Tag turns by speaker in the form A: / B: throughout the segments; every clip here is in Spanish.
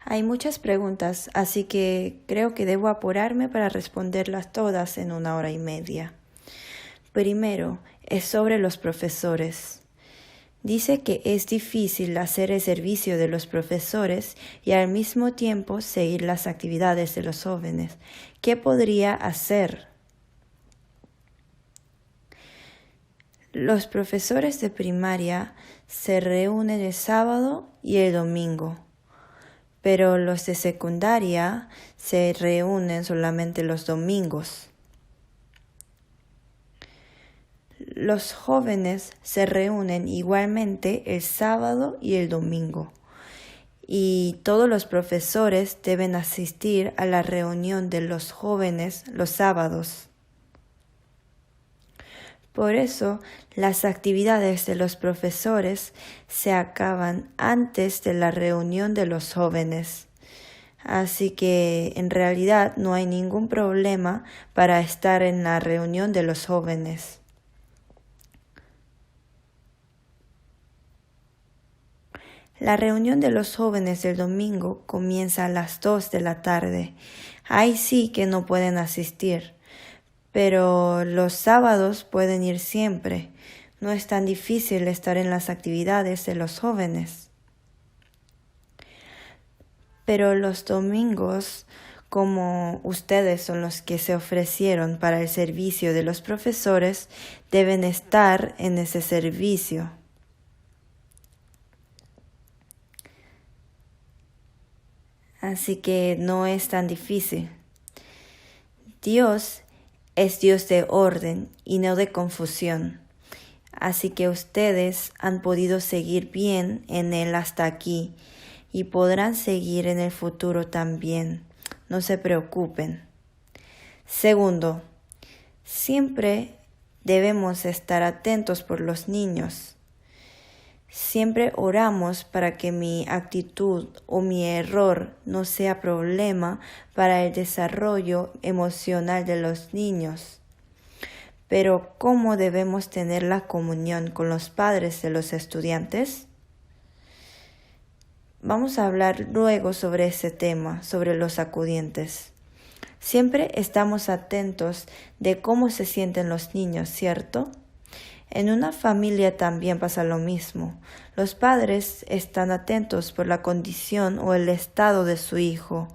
A: Hay muchas preguntas, así que creo que debo apurarme para responderlas todas en 1 hora y media. Primero, es sobre los profesores. Dice que es difícil hacer el servicio de los profesores y al mismo tiempo seguir las actividades de los jóvenes. ¿Qué podría hacer? Los profesores de primaria se reúnen el sábado y el domingo, pero los de secundaria se reúnen solamente los domingos. Los jóvenes se reúnen igualmente el sábado y el domingo, y todos los profesores deben asistir a la reunión de los jóvenes los sábados. Por eso, las actividades de los profesores se acaban antes de la reunión de los jóvenes. Así que, en realidad, no hay ningún problema para estar en la reunión de los jóvenes. La reunión de los jóvenes del domingo comienza a las 2 de la tarde. Ahí sí que no pueden asistir, pero los sábados pueden ir siempre. No es tan difícil estar en las actividades de los jóvenes. Pero los domingos, como ustedes son los que se ofrecieron para el servicio de los profesores, deben estar en ese servicio. Así que no es tan difícil. Dios es Dios de orden y no de confusión. Así que ustedes han podido seguir bien en Él hasta aquí y podrán seguir en el futuro también. No se preocupen. Segundo, siempre debemos estar atentos por los niños. Siempre oramos para que mi actitud o mi error no sea problema para el desarrollo emocional de los niños. Pero, ¿cómo debemos tener la comunión con los padres de los estudiantes? Vamos a hablar luego sobre ese tema, sobre los acudientes. Siempre estamos atentos de cómo se sienten los niños, ¿cierto? En una familia también pasa lo mismo. Los padres están atentos por la condición o el estado de su hijo.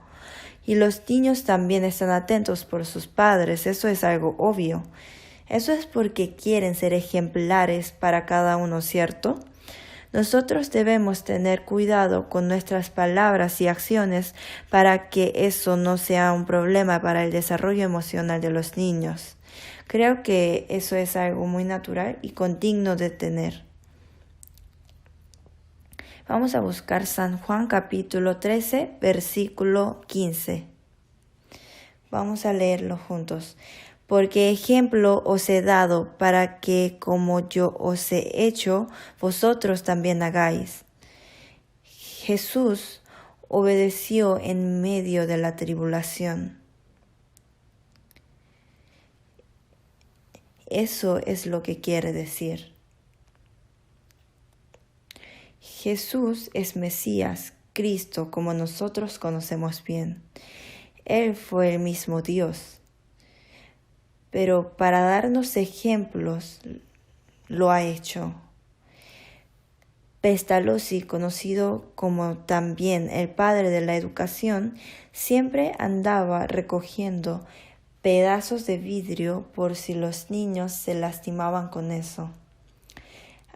A: Y los niños también están atentos por sus padres. Eso es algo obvio. Eso es porque quieren ser ejemplares para cada uno, ¿cierto? Nosotros debemos tener cuidado con nuestras palabras y acciones para que eso no sea un problema para el desarrollo emocional de los niños. Creo que eso es algo muy natural y digno de tener. Vamos a buscar San Juan capítulo 13, versículo 15. Vamos a leerlo juntos. Porque ejemplo os he dado para que como yo os he hecho, vosotros también hagáis. Jesús obedeció en medio de la tribulación. Eso es lo que quiere decir. Jesús es Mesías, Cristo, como nosotros conocemos bien. Él fue el mismo Dios. Pero para darnos ejemplos, lo ha hecho. Pestalozzi, conocido como también el padre de la educación, siempre andaba recogiendo pedazos de vidrio por si los niños se lastimaban con eso.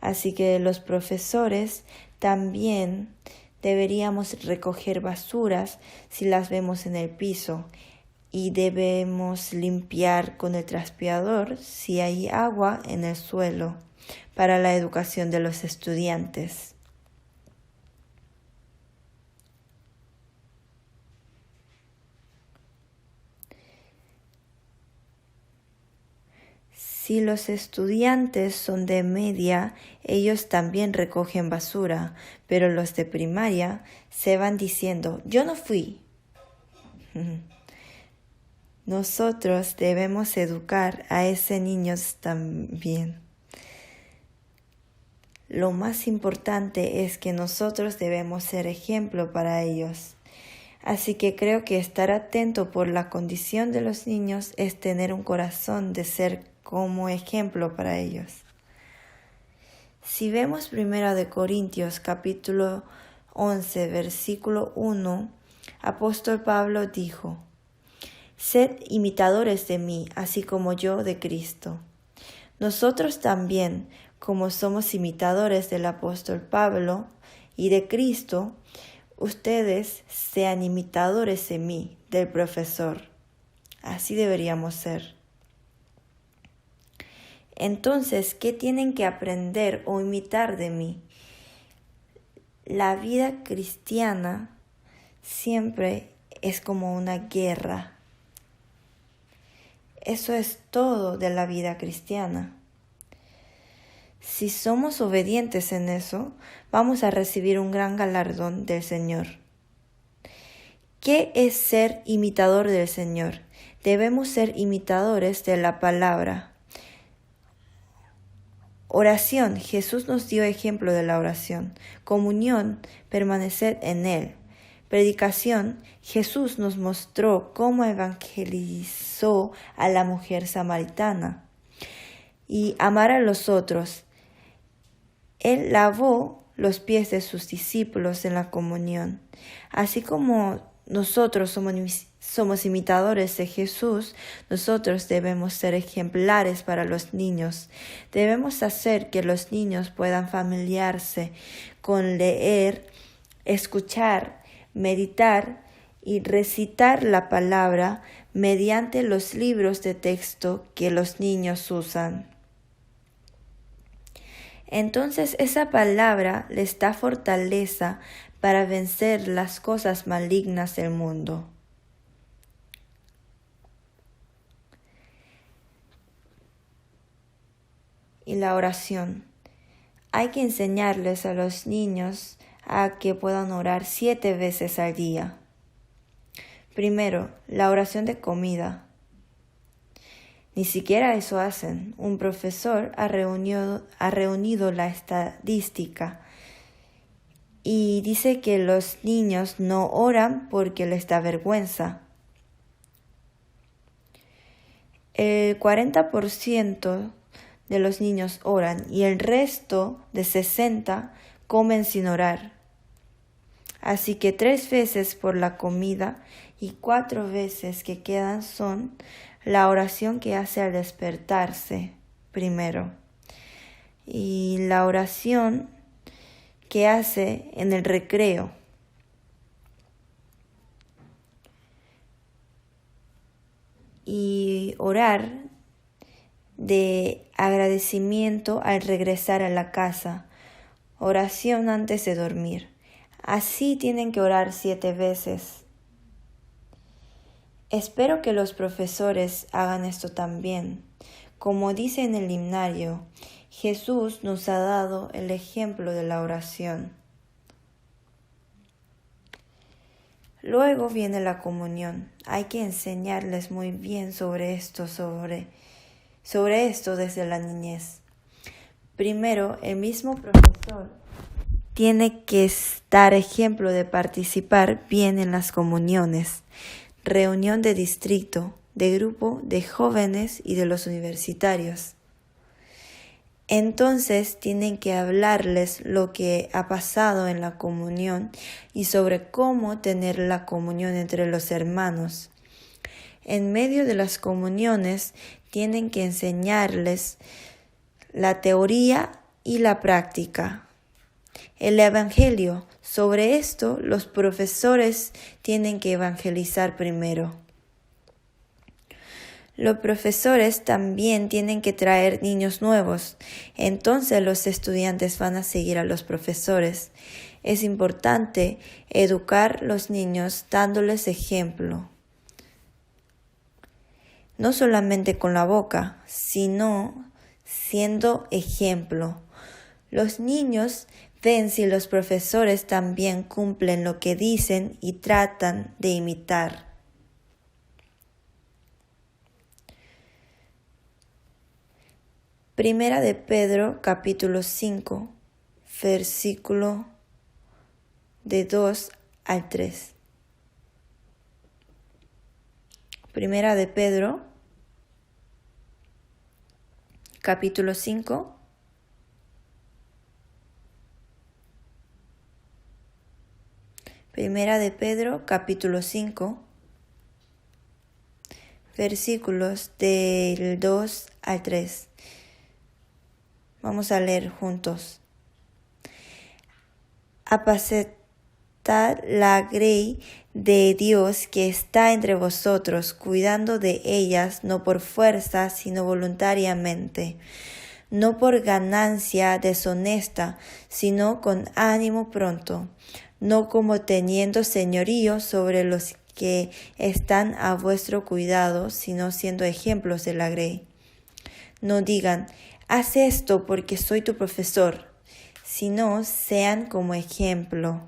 A: Así que los profesores también deberíamos recoger basuras si las vemos en el piso y debemos limpiar con el trapeador si hay agua en el suelo para la educación de los estudiantes. Si los estudiantes son de media, ellos también recogen basura, pero los de primaria se van diciendo, yo no fui. Nosotros debemos educar a ese niños también. Lo más importante es que nosotros debemos ser ejemplo para ellos. Así que creo que estar atento por la condición de los niños es tener un corazón de ser como ejemplo para ellos. Si vemos 1 Corintios capítulo 11 versículo 1, apóstol Pablo dijo: Sed imitadores de mí, así como yo de Cristo. Nosotros también, como somos imitadores del apóstol Pablo y de Cristo, ustedes sean imitadores de mí, del profesor. Así deberíamos ser. Entonces, ¿qué tienen que aprender o imitar de mí? La vida cristiana siempre es como una guerra. Eso es todo de la vida cristiana. Si somos obedientes en eso, vamos a recibir un gran galardón del Señor. ¿Qué es ser imitador del Señor? Debemos ser imitadores de la palabra. Oración. Jesús nos dio ejemplo de la oración. Comunión. Permanecer en Él. Predicación. Jesús nos mostró cómo evangelizó a la mujer samaritana. Y amar a los otros. Él lavó los pies de sus discípulos en la comunión. Así como nosotros somos imitadores de Jesús, nosotros debemos ser ejemplares para los niños. Debemos hacer que los niños puedan familiarse con leer, escuchar, meditar y recitar la palabra mediante los libros de texto que los niños usan. Entonces esa palabra les da fortaleza para vencer las cosas malignas del mundo. Y la oración. Hay que enseñarles a los niños a que puedan orar 7 veces al día. Primero, la oración de comida. Ni siquiera eso hacen. Un profesor ha reunido la estadística y dice que los niños no oran porque les da vergüenza. El 40% de los niños oran y el resto de 60% comen sin orar. Así que 3 veces por la comida y 4 veces que quedan son la oración que hace al despertarse primero y la oración que hace en el recreo. Y orar de agradecimiento al regresar a la casa. Oración antes de dormir. Así tienen que orar 7 veces. Espero que los profesores hagan esto también. Como dice en el himnario, Jesús nos ha dado el ejemplo de la oración. Luego viene la comunión. Hay que enseñarles muy bien sobre esto desde la niñez. Primero, el mismo profesor tiene que dar ejemplo de participar bien en las comuniones. Reunión de distrito, de grupo, de jóvenes y de los universitarios. Entonces tienen que hablarles lo que ha pasado en la comunión y sobre cómo tener la comunión entre los hermanos. En medio de las comuniones tienen que enseñarles la teoría y la práctica. El Evangelio. Sobre esto, los profesores tienen que evangelizar primero. Los profesores también tienen que traer niños nuevos. Entonces los estudiantes van a seguir a los profesores. Es importante educar a los niños dándoles ejemplo. No solamente con la boca, sino siendo ejemplo. Los niños ven si los profesores también cumplen lo que dicen y tratan de imitar. Primera de Pedro, capítulo 5, versículo de 2 al 3. Primera de Pedro, capítulo 5. Primera de Pedro, capítulo 5, versículos del 2 al 3. Vamos a leer juntos. Apacentad la grey de Dios que está entre vosotros, cuidando de ellas, no por fuerza, sino voluntariamente, no por ganancia deshonesta, sino con ánimo pronto, no como teniendo señorío sobre los que están a vuestro cuidado, sino siendo ejemplos de la grey. No digan, haz esto porque soy tu profesor, sino sean como ejemplo.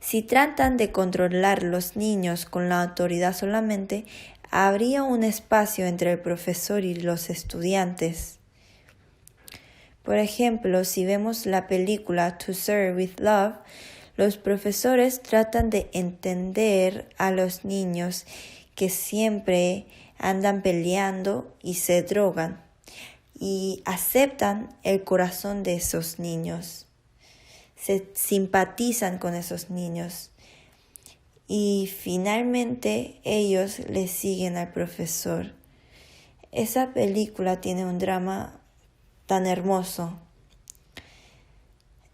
A: Si tratan de controlar los niños con la autoridad solamente, habría un espacio entre el profesor y los estudiantes. Por ejemplo, si vemos la película To Serve with Love, los profesores tratan de entender a los niños que siempre andan peleando y se drogan, y aceptan el corazón de esos niños. Se simpatizan con esos niños y finalmente ellos le siguen al profesor. Esa película tiene un drama tan hermoso.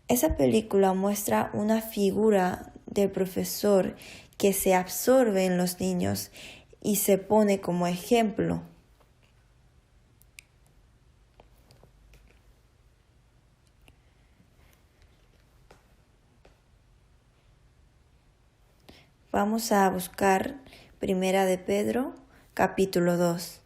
A: Esa película muestra una figura del profesor que se absorbe en los niños y se pone como ejemplo. Vamos a buscar Primera de Pedro, capítulo 2.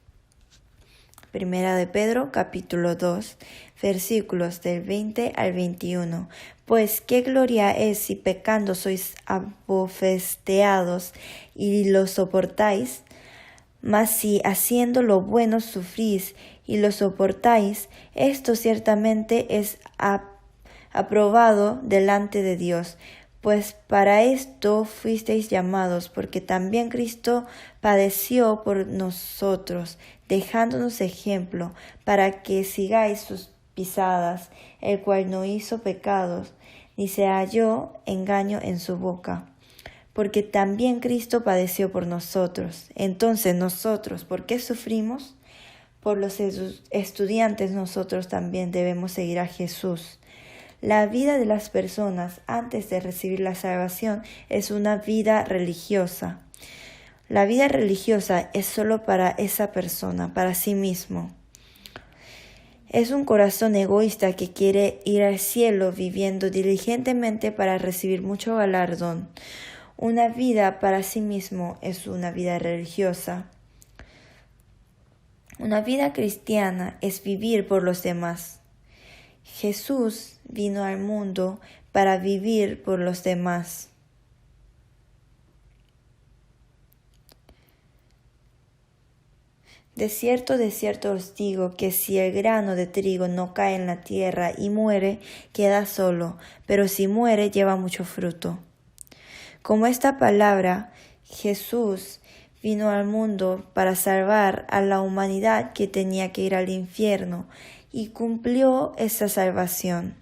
A: Primera de Pedro, capítulo 2, versículos del 20 al 21. Pues qué gloria es si pecando sois abofeteados y lo soportáis, mas si haciendo lo bueno sufrís y lo soportáis, esto ciertamente es aprobado delante de Dios. Pues para esto fuisteis llamados, porque también Cristo padeció por nosotros, dejándonos ejemplo, para que sigáis sus pisadas, el cual no hizo pecados, ni se halló engaño en su boca. Porque también Cristo padeció por nosotros. Entonces nosotros, ¿por qué sufrimos? Por los estudiantes nosotros también debemos seguir a Jesús. La vida de las personas antes de recibir la salvación es una vida religiosa. La vida religiosa es solo para esa persona, para sí mismo. Es un corazón egoísta que quiere ir al cielo viviendo diligentemente para recibir mucho galardón. Una vida para sí mismo es una vida religiosa. Una vida cristiana es vivir por los demás. Jesús vino al mundo para vivir por los demás. De cierto os digo que si el grano de trigo no cae en la tierra y muere, queda solo, pero si muere, lleva mucho fruto. Como esta palabra, Jesús vino al mundo para salvar a la humanidad que tenía que ir al infierno, y cumplió esa salvación.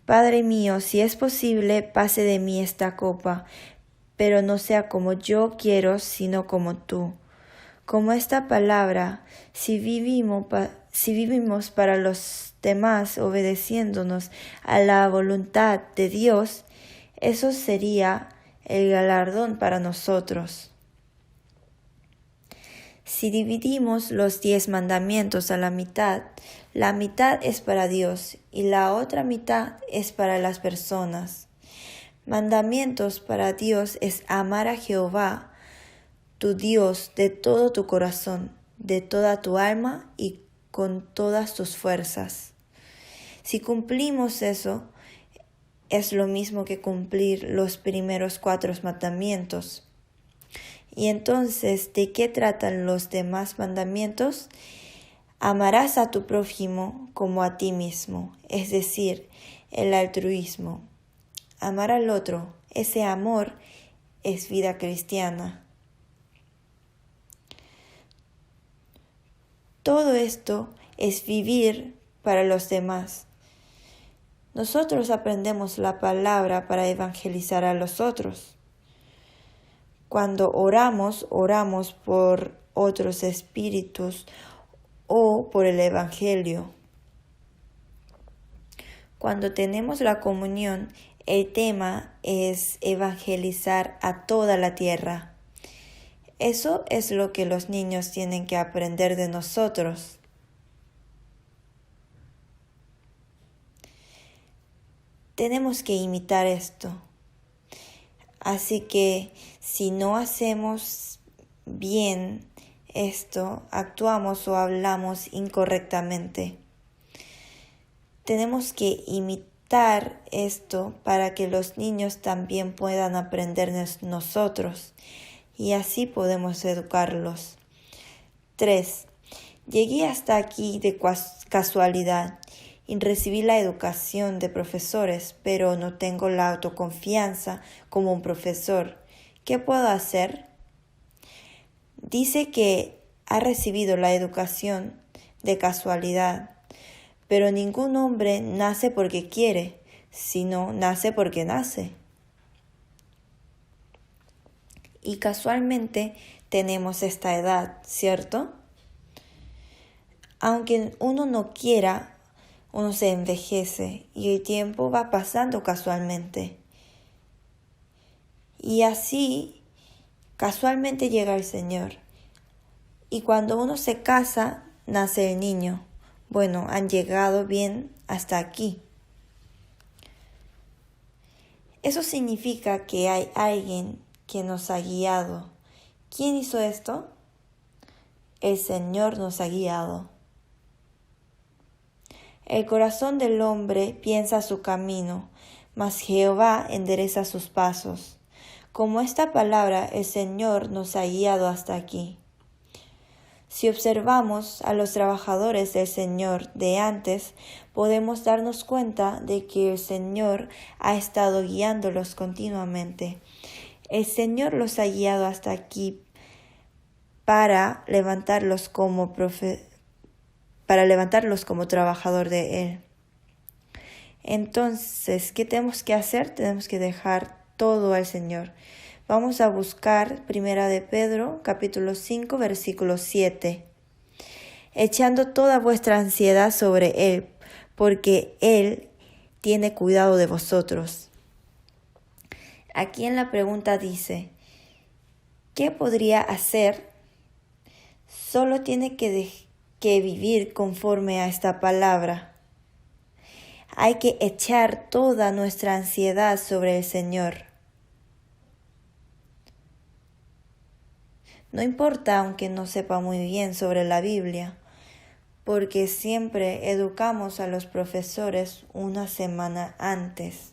A: Padre mío, si es posible, pase de mí esta copa, pero no sea como yo quiero, sino como tú. Como esta palabra, si vivimos para los demás, obedeciéndonos a la voluntad de Dios, eso sería el galardón para nosotros. Si dividimos los 10 mandamientos a la mitad es para Dios y la otra mitad es para las personas. Mandamientos para Dios es amar a Jehová, tu Dios, de todo tu corazón, de toda tu alma y con todas tus fuerzas. Si cumplimos eso, es lo mismo que cumplir los primeros 4 mandamientos. Y entonces, ¿de qué tratan los demás mandamientos? Amarás a tu prójimo como a ti mismo, es decir, el altruismo. amar al otro. Ese amor es vida cristiana. Todo esto es vivir para los demás. Nosotros aprendemos la palabra para evangelizar a los otros. Cuando oramos por otros espíritus o por el Evangelio. Cuando tenemos la comunión, el tema es evangelizar a toda la tierra. Eso es lo que los niños tienen que aprender de nosotros. Tenemos que imitar esto. Así que si no hacemos bien esto, actuamos o hablamos incorrectamente. Tenemos que imitar esto para que los niños también puedan aprender de nosotros y así podemos educarlos. 3. Llegué hasta aquí de casualidad y recibí la educación de profesores, pero no tengo la autoconfianza como un profesor. ¿Qué puedo hacer? Dice que ha recibido la educación de casualidad, pero ningún hombre nace porque quiere, sino nace porque nace. Y casualmente tenemos esta edad, ¿cierto? Aunque uno no quiera, uno se envejece y el tiempo va pasando casualmente. Y así, casualmente llega el Señor. Y cuando uno se casa, nace el niño. Bueno, han llegado bien hasta aquí. Eso significa que hay alguien que nos ha guiado. ¿Quién hizo esto? El Señor nos ha guiado. El corazón del hombre piensa su camino, mas Jehová endereza sus pasos. Como esta palabra, el Señor nos ha guiado hasta aquí. Si observamos a los trabajadores del Señor de antes, podemos darnos cuenta de que el Señor ha estado guiándolos continuamente. El Señor los ha guiado hasta aquí para levantarlos como trabajador de Él. Entonces, ¿qué tenemos que hacer? Tenemos que dejar todo al Señor. Vamos a buscar 1 de Pedro, capítulo 5, versículo 7. Echando toda vuestra ansiedad sobre Él, porque Él tiene cuidado de vosotros. Aquí en la pregunta dice, ¿qué podría hacer? Solo tiene que vivir conforme a esta palabra. Hay que echar toda nuestra ansiedad sobre el Señor. No importa aunque no sepa muy bien sobre la Biblia, porque siempre educamos a los profesores una semana antes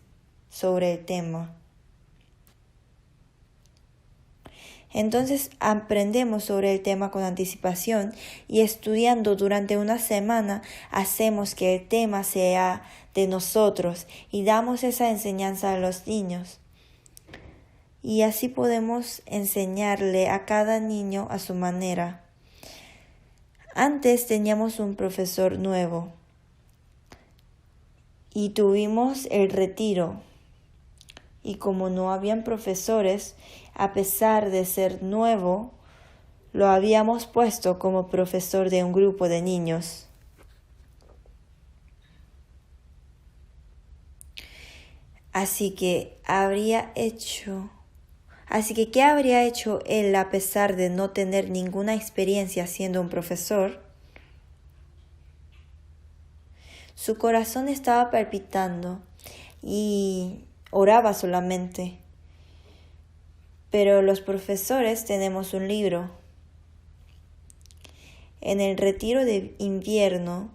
A: sobre el tema. Entonces aprendemos sobre el tema con anticipación y estudiando durante una semana hacemos que el tema sea de nosotros y damos esa enseñanza a los niños. Y así podemos enseñarle a cada niño a su manera. Antes teníamos un profesor nuevo y tuvimos el retiro. Y como no habían profesores, a pesar de ser nuevo, lo habíamos puesto como profesor de un grupo de niños. Así que, ¿qué habría hecho él a pesar de no tener ninguna experiencia siendo un profesor? Su corazón estaba palpitando y oraba solamente. Pero los profesores tenemos un libro. En el retiro de invierno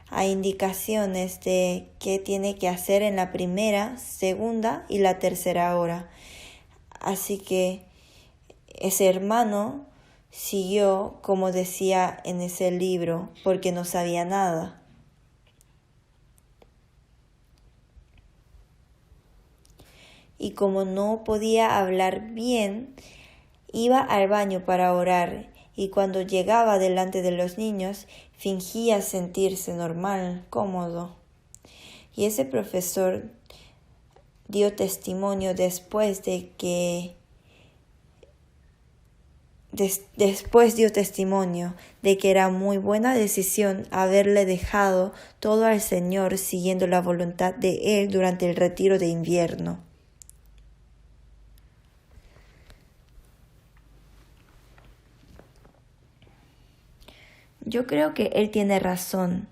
A: hay indicaciones de qué tiene que hacer en la primera, segunda y la tercera hora. Así que ese hermano siguió como decía en ese libro porque no sabía nada. y como no podía hablar bien, iba al baño para orar y cuando llegaba delante de los niños fingía sentirse normal, cómodo. Y ese profesor dio testimonio después dio testimonio de que era muy buena decisión haberle dejado todo al Señor siguiendo la voluntad de Él durante el retiro de invierno. Yo creo que Él tiene razón.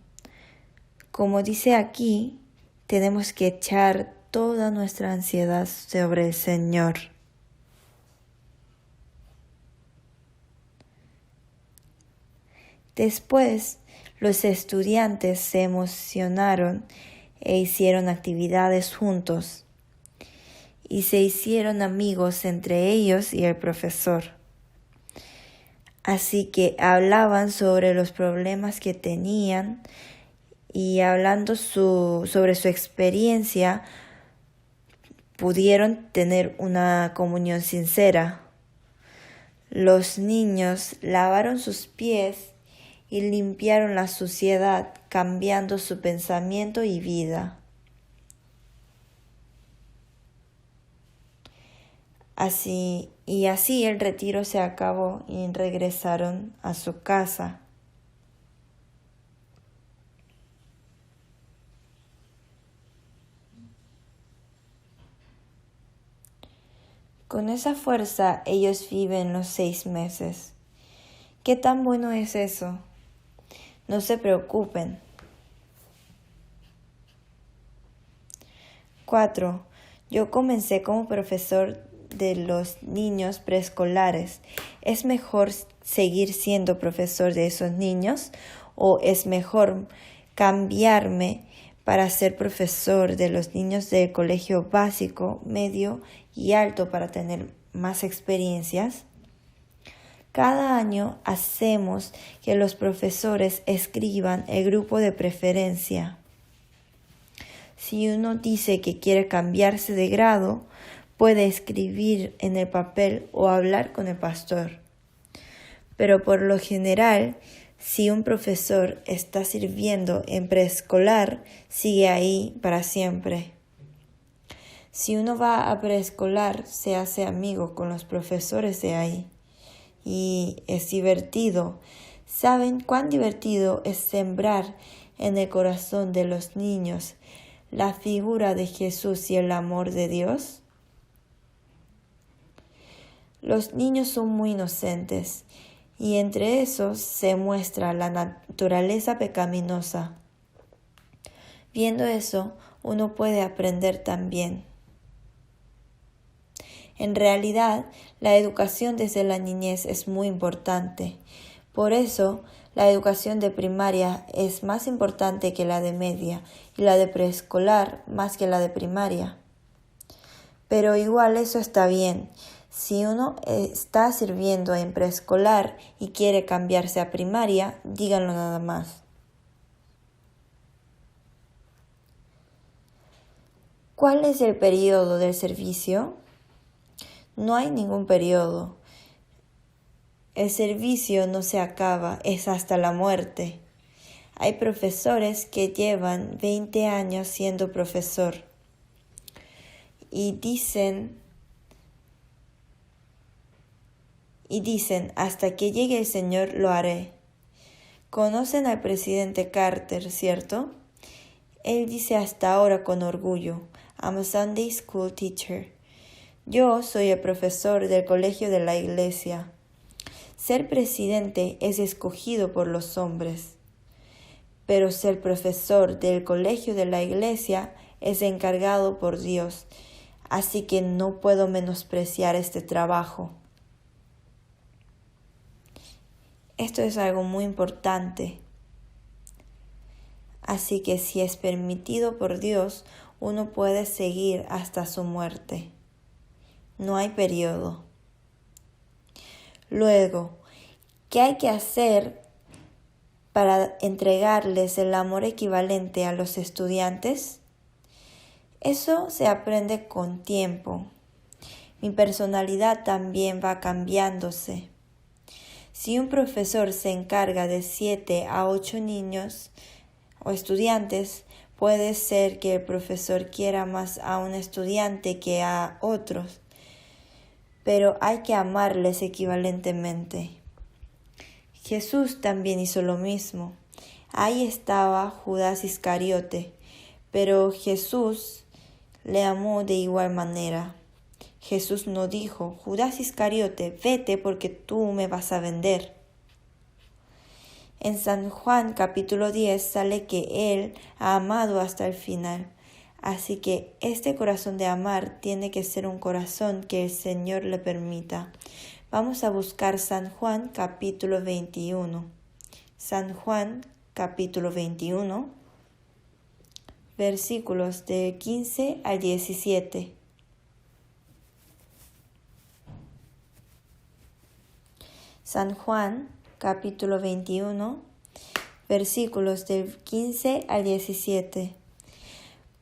A: Como dice aquí, tenemos que echar toda nuestra ansiedad sobre el Señor. Después, los estudiantes se emocionaron e hicieron actividades juntos y se hicieron amigos entre ellos y el profesor. Así que hablaban sobre los problemas que tenían y hablando sobre su experiencia, pudieron tener una comunión sincera. Los niños lavaron sus pies y limpiaron la suciedad, cambiando su pensamiento y vida. Así el retiro se acabó y regresaron a su casa. Con esa fuerza ellos viven los 6 meses. ¿Qué tan bueno es eso? No se preocupen. 4. Yo comencé como profesor de los niños preescolares. ¿Es mejor seguir siendo profesor de esos niños o es mejor cambiarme para ser profesor de los niños del colegio básico, medio y alto para tener más experiencias? Cada año hacemos que los profesores escriban el grupo de preferencia. Si uno dice que quiere cambiarse de grado, puede escribir en el papel o hablar con el pastor. Pero por lo general, si un profesor está sirviendo en preescolar, sigue ahí para siempre. Si uno va a preescolar, se hace amigo con los profesores de ahí. Y es divertido. ¿Saben cuán divertido es sembrar en el corazón de los niños la figura de Jesús y el amor de Dios? Los niños son muy inocentes y entre esos se muestra la naturaleza pecaminosa. Viendo eso, uno puede aprender también. En realidad, la educación desde la niñez es muy importante. Por eso, la educación de primaria es más importante que la de media y la de preescolar más que la de primaria. Pero igual eso está bien. Si uno está sirviendo en preescolar y quiere cambiarse a primaria, díganlo nada más. ¿Cuál es el periodo del servicio? No hay ningún periodo. El servicio no se acaba, es hasta la muerte. Hay profesores que llevan 20 años siendo profesor y dicen, hasta que llegue el Señor lo haré. Conocen al presidente Carter, ¿cierto? Él dice hasta ahora con orgullo, I'm a Sunday school teacher. Yo soy el profesor del colegio de la iglesia. Ser presidente es escogido por los hombres, pero ser profesor del colegio de la iglesia es encargado por Dios, así que no puedo menospreciar este trabajo. Esto es algo muy importante. Así que si es permitido por Dios, uno puede seguir hasta su muerte. No hay periodo. Luego, ¿qué hay que hacer para entregarles el amor equivalente a los estudiantes? Eso se aprende con tiempo. Mi personalidad también va cambiándose. Si un profesor se encarga de 7 a 8 niños o estudiantes, puede ser que el profesor quiera más a un estudiante que a otros, pero hay que amarles equivalentemente. Jesús también hizo lo mismo. Ahí estaba Judas Iscariote, pero Jesús le amó de igual manera. Jesús no dijo: Judas Iscariote, vete porque tú me vas a vender. En San Juan capítulo 10 sale que Él ha amado hasta el final. Así que este corazón de amar tiene que ser un corazón que el Señor le permita. Vamos a buscar San Juan capítulo 21. San Juan capítulo 21, versículos de 15 al 17. San Juan capítulo 21, versículos del 15 al 17.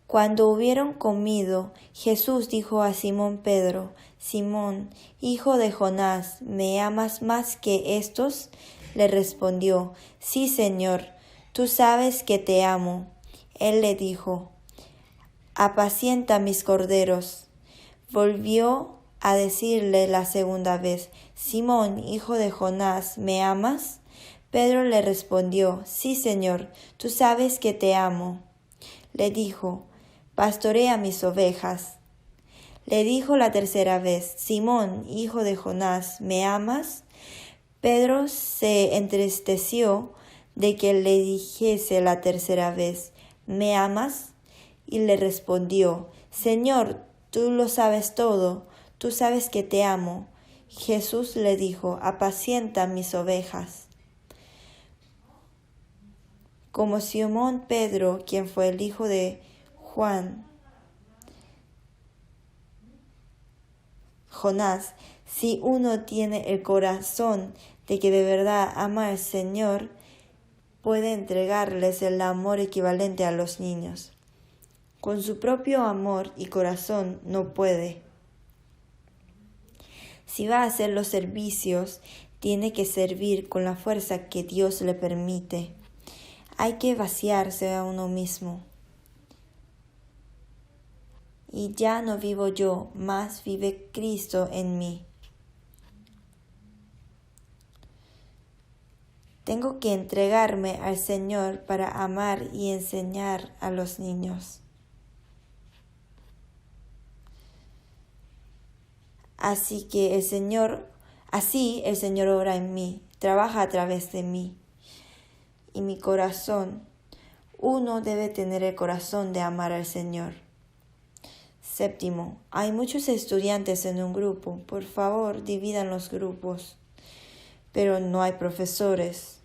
A: Cuando hubieron comido, Jesús dijo a Simón Pedro: Simón, hijo de Jonás, ¿me amas más que estos? Le respondió: Sí, Señor, tú sabes que te amo. Él le dijo: Apacienta mis corderos. Volvió a decirle la segunda vez: Simón, hijo de Jonás, ¿me amas? Pedro le respondió: Sí, Señor, tú sabes que te amo. Le dijo: Pastorea mis ovejas. Le dijo la tercera vez: Simón, hijo de Jonás, ¿me amas? Pedro se entristeció de que le dijese la tercera vez: ¿Me amas? Y le respondió: Señor, tú lo sabes todo, tú sabes que te amo. Jesús le dijo: Apacienta mis ovejas. Como Simón Pedro, quien fue el hijo de Jonás, si uno tiene el corazón de que de verdad ama al Señor, puede entregarles el amor equivalente a los niños. Con su propio amor y corazón no puede. Si va a hacer los servicios, tiene que servir con la fuerza que Dios le permite. Hay que vaciarse a uno mismo. Y ya no vivo yo, mas vive Cristo en mí. Tengo que entregarme al Señor para amar y enseñar a los niños. Así el Señor obra en mí, trabaja a través de mí. Y mi corazón, uno debe tener el corazón de amar al Señor. Séptimo, hay muchos estudiantes en un grupo. Por favor, dividan los grupos. Pero no hay profesores.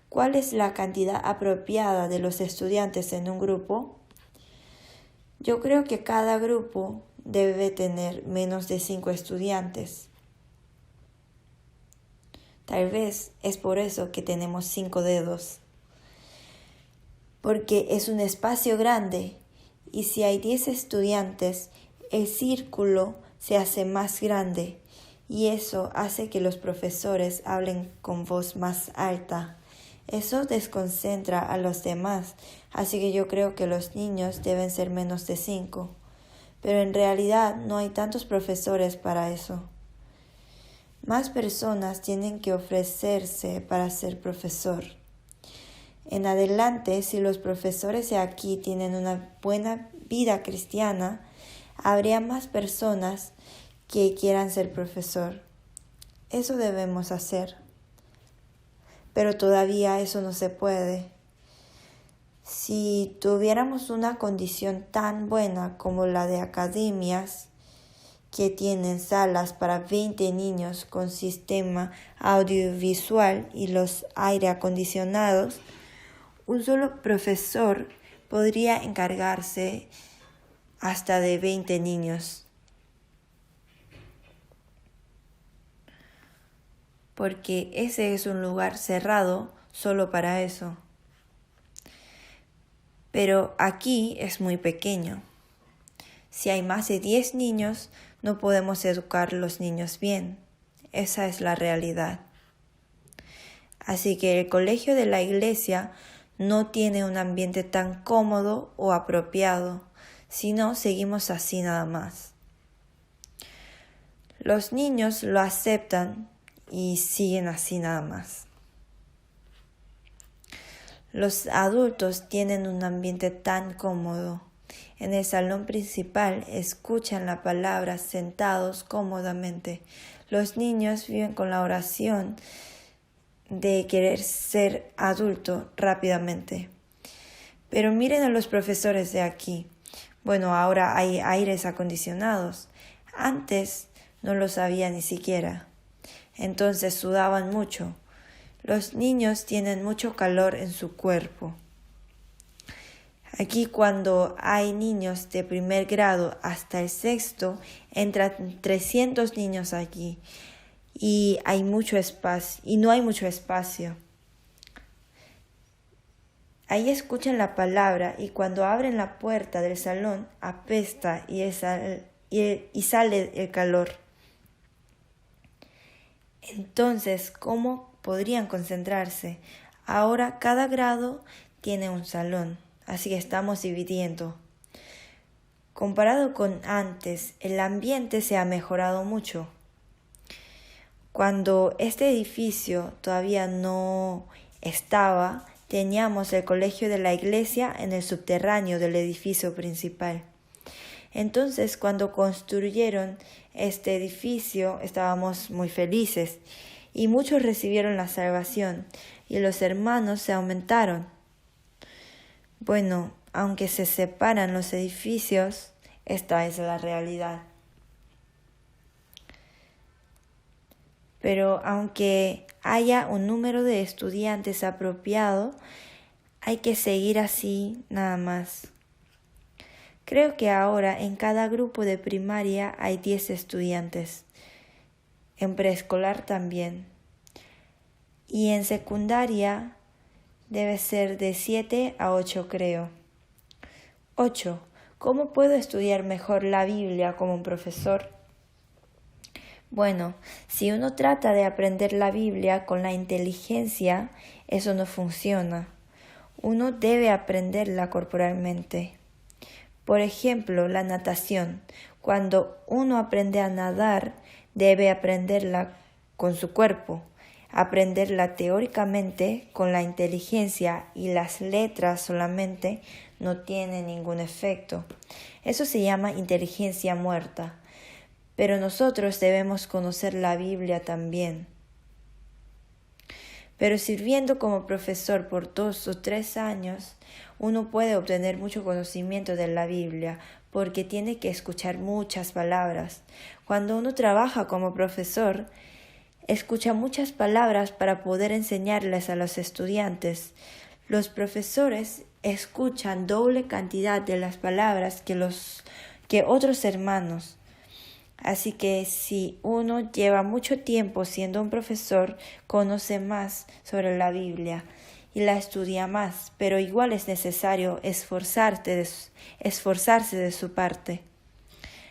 A: ¿Cuál es la cantidad apropiada de los estudiantes en un grupo? Yo creo que cada grupo debe tener menos de 5 estudiantes. Tal vez es por eso que tenemos 5 dedos. Porque es un espacio grande. Y si hay 10 estudiantes, el círculo se hace más grande y eso hace que los profesores hablen con voz más alta. Eso desconcentra a los demás, así que yo creo que los niños deben ser menos de 5. Pero en realidad no hay tantos profesores para eso. Más personas tienen que ofrecerse para ser profesor. En adelante, si los profesores de aquí tienen una buena vida cristiana, habría más personas que quieran ser profesor. Eso debemos hacer. Pero todavía eso no se puede. Si tuviéramos una condición tan buena como la de academias, que tienen salas para 20 niños con sistema audiovisual y los aire acondicionados, un solo profesor podría encargarse hasta de 20 niños. Porque ese es un lugar cerrado solo para eso. Pero aquí es muy pequeño. Si hay más de 10 niños, no podemos educar a los niños bien. Esa es la realidad. Así que el colegio de la iglesia no tiene un ambiente tan cómodo o apropiado, sino seguimos así nada más. Los niños lo aceptan y siguen así nada más. Los adultos tienen un ambiente tan cómodo. En el salón principal escuchan la palabra sentados cómodamente. Los niños viven con la oración de querer ser adulto rápidamente. Pero miren a los profesores de aquí. Bueno, ahora hay aires acondicionados. Antes no los había ni siquiera. Entonces sudaban mucho. Los niños tienen mucho calor en su cuerpo. Aquí cuando hay niños de primer grado hasta el sexto, entran 300 niños aquí y hay mucho espacio y no hay mucho espacio. Ahí escuchan la palabra y cuando abren la puerta del salón apesta y sale el calor. Entonces, ¿cómo podrían concentrarse? Ahora cada grado tiene un salón, así que estamos dividiendo. Comparado con antes, el ambiente se ha mejorado mucho. Cuando este edificio todavía no estaba, teníamos el colegio de la iglesia en el subterráneo del edificio principal. Entonces, cuando construyeron este edificio, estábamos muy felices y muchos recibieron la salvación y los hermanos se aumentaron. Bueno, aunque se separan los edificios, esta es la realidad. Pero aunque haya un número de estudiantes apropiado, hay que seguir así nada más. Creo que ahora en cada grupo de primaria hay 10 estudiantes, en preescolar también, y en secundaria debe ser de 7 a 8 creo. 8. ¿Cómo puedo estudiar mejor la Biblia como un profesor? Bueno, si uno trata de aprender la Biblia con la inteligencia, eso no funciona. Uno debe aprenderla corporalmente. Por ejemplo, la natación. Cuando uno aprende a nadar, debe aprenderla con su cuerpo. Aprenderla teóricamente con la inteligencia y las letras solamente no tiene ningún efecto. Eso se llama inteligencia muerta. Pero nosotros debemos conocer la Biblia también. Pero sirviendo como profesor por 2 o 3 años, uno puede obtener mucho conocimiento de la Biblia porque tiene que escuchar muchas palabras. Cuando uno trabaja como profesor, escucha muchas palabras para poder enseñarles a los estudiantes. Los profesores escuchan doble cantidad de las palabras que otros hermanos. Así que si uno lleva mucho tiempo siendo un profesor, conoce más sobre la Biblia y la estudia más, pero igual es necesario esforzarse de su parte.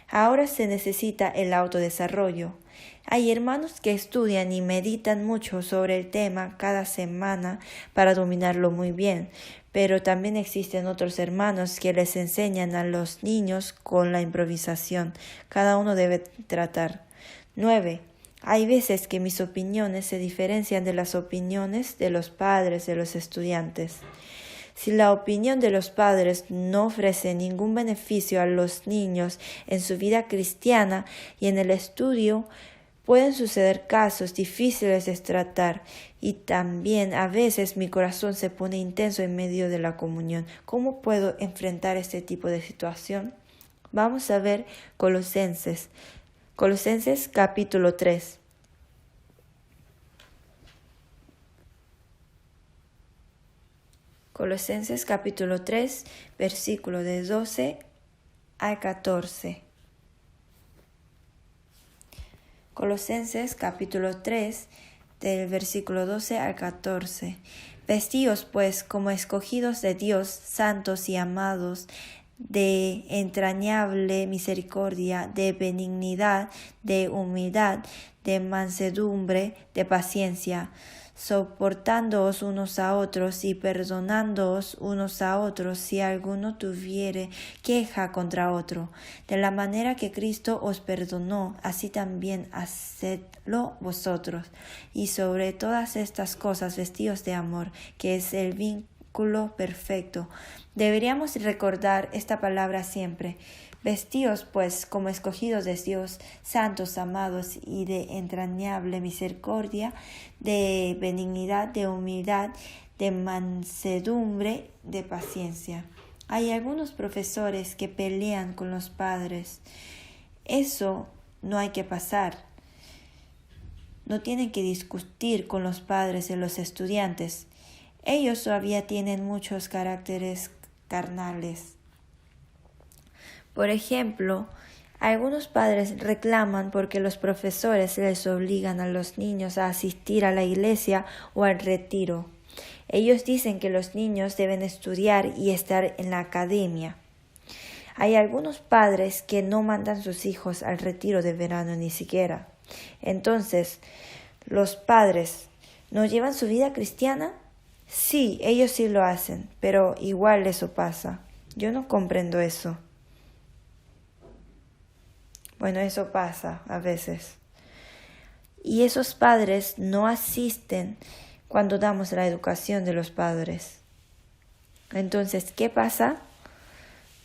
A: Ahora se necesita el autodesarrollo. Hay hermanos que estudian y meditan mucho sobre el tema cada semana para dominarlo muy bien, pero también existen otros hermanos que les enseñan a los niños con la improvisación. Cada uno debe tratar. 9. Hay veces que mis opiniones se diferencian de las opiniones de los padres de los estudiantes. Si la opinión de los padres no ofrece ningún beneficio a los niños en su vida cristiana y en el estudio, pueden suceder casos difíciles de tratar y también a veces mi corazón se pone intenso en medio de la comunión. ¿Cómo puedo enfrentar este tipo de situación? Vamos a ver Colosenses. Colosenses capítulo 3. Colosenses capítulo 3, versículo de 12 al 14. Colosenses capítulo 3, del versículo 12 al 14. Vestíos, pues, como escogidos de Dios, santos y amados, de entrañable misericordia, de benignidad, de humildad, de mansedumbre, de paciencia, soportándoos unos a otros y perdonándoos unos a otros si alguno tuviere queja contra otro. De la manera que Cristo os perdonó, así también hacedlo vosotros. Y sobre todas estas cosas vestíos de amor, que es el vínculo perfecto. Deberíamos recordar esta palabra siempre. Vestíos, pues, como escogidos de Dios, santos, amados y de entrañable misericordia, de benignidad, de humildad, de mansedumbre, de paciencia. Hay algunos profesores que pelean con los padres. Eso no hay que pasar. No tienen que discutir con los padres de los estudiantes. Ellos todavía tienen muchos caracteres carnales. Por ejemplo, algunos padres reclaman porque los profesores les obligan a los niños a asistir a la iglesia o al retiro. Ellos dicen que los niños deben estudiar y estar en la academia. Hay algunos padres que no mandan sus hijos al retiro de verano ni siquiera. Entonces, ¿los padres no llevan su vida cristiana? Sí, ellos sí lo hacen, pero igual eso pasa. Yo no comprendo eso. Bueno, eso pasa a veces. Y esos padres no asisten cuando damos la educación de los padres. Entonces, ¿qué pasa?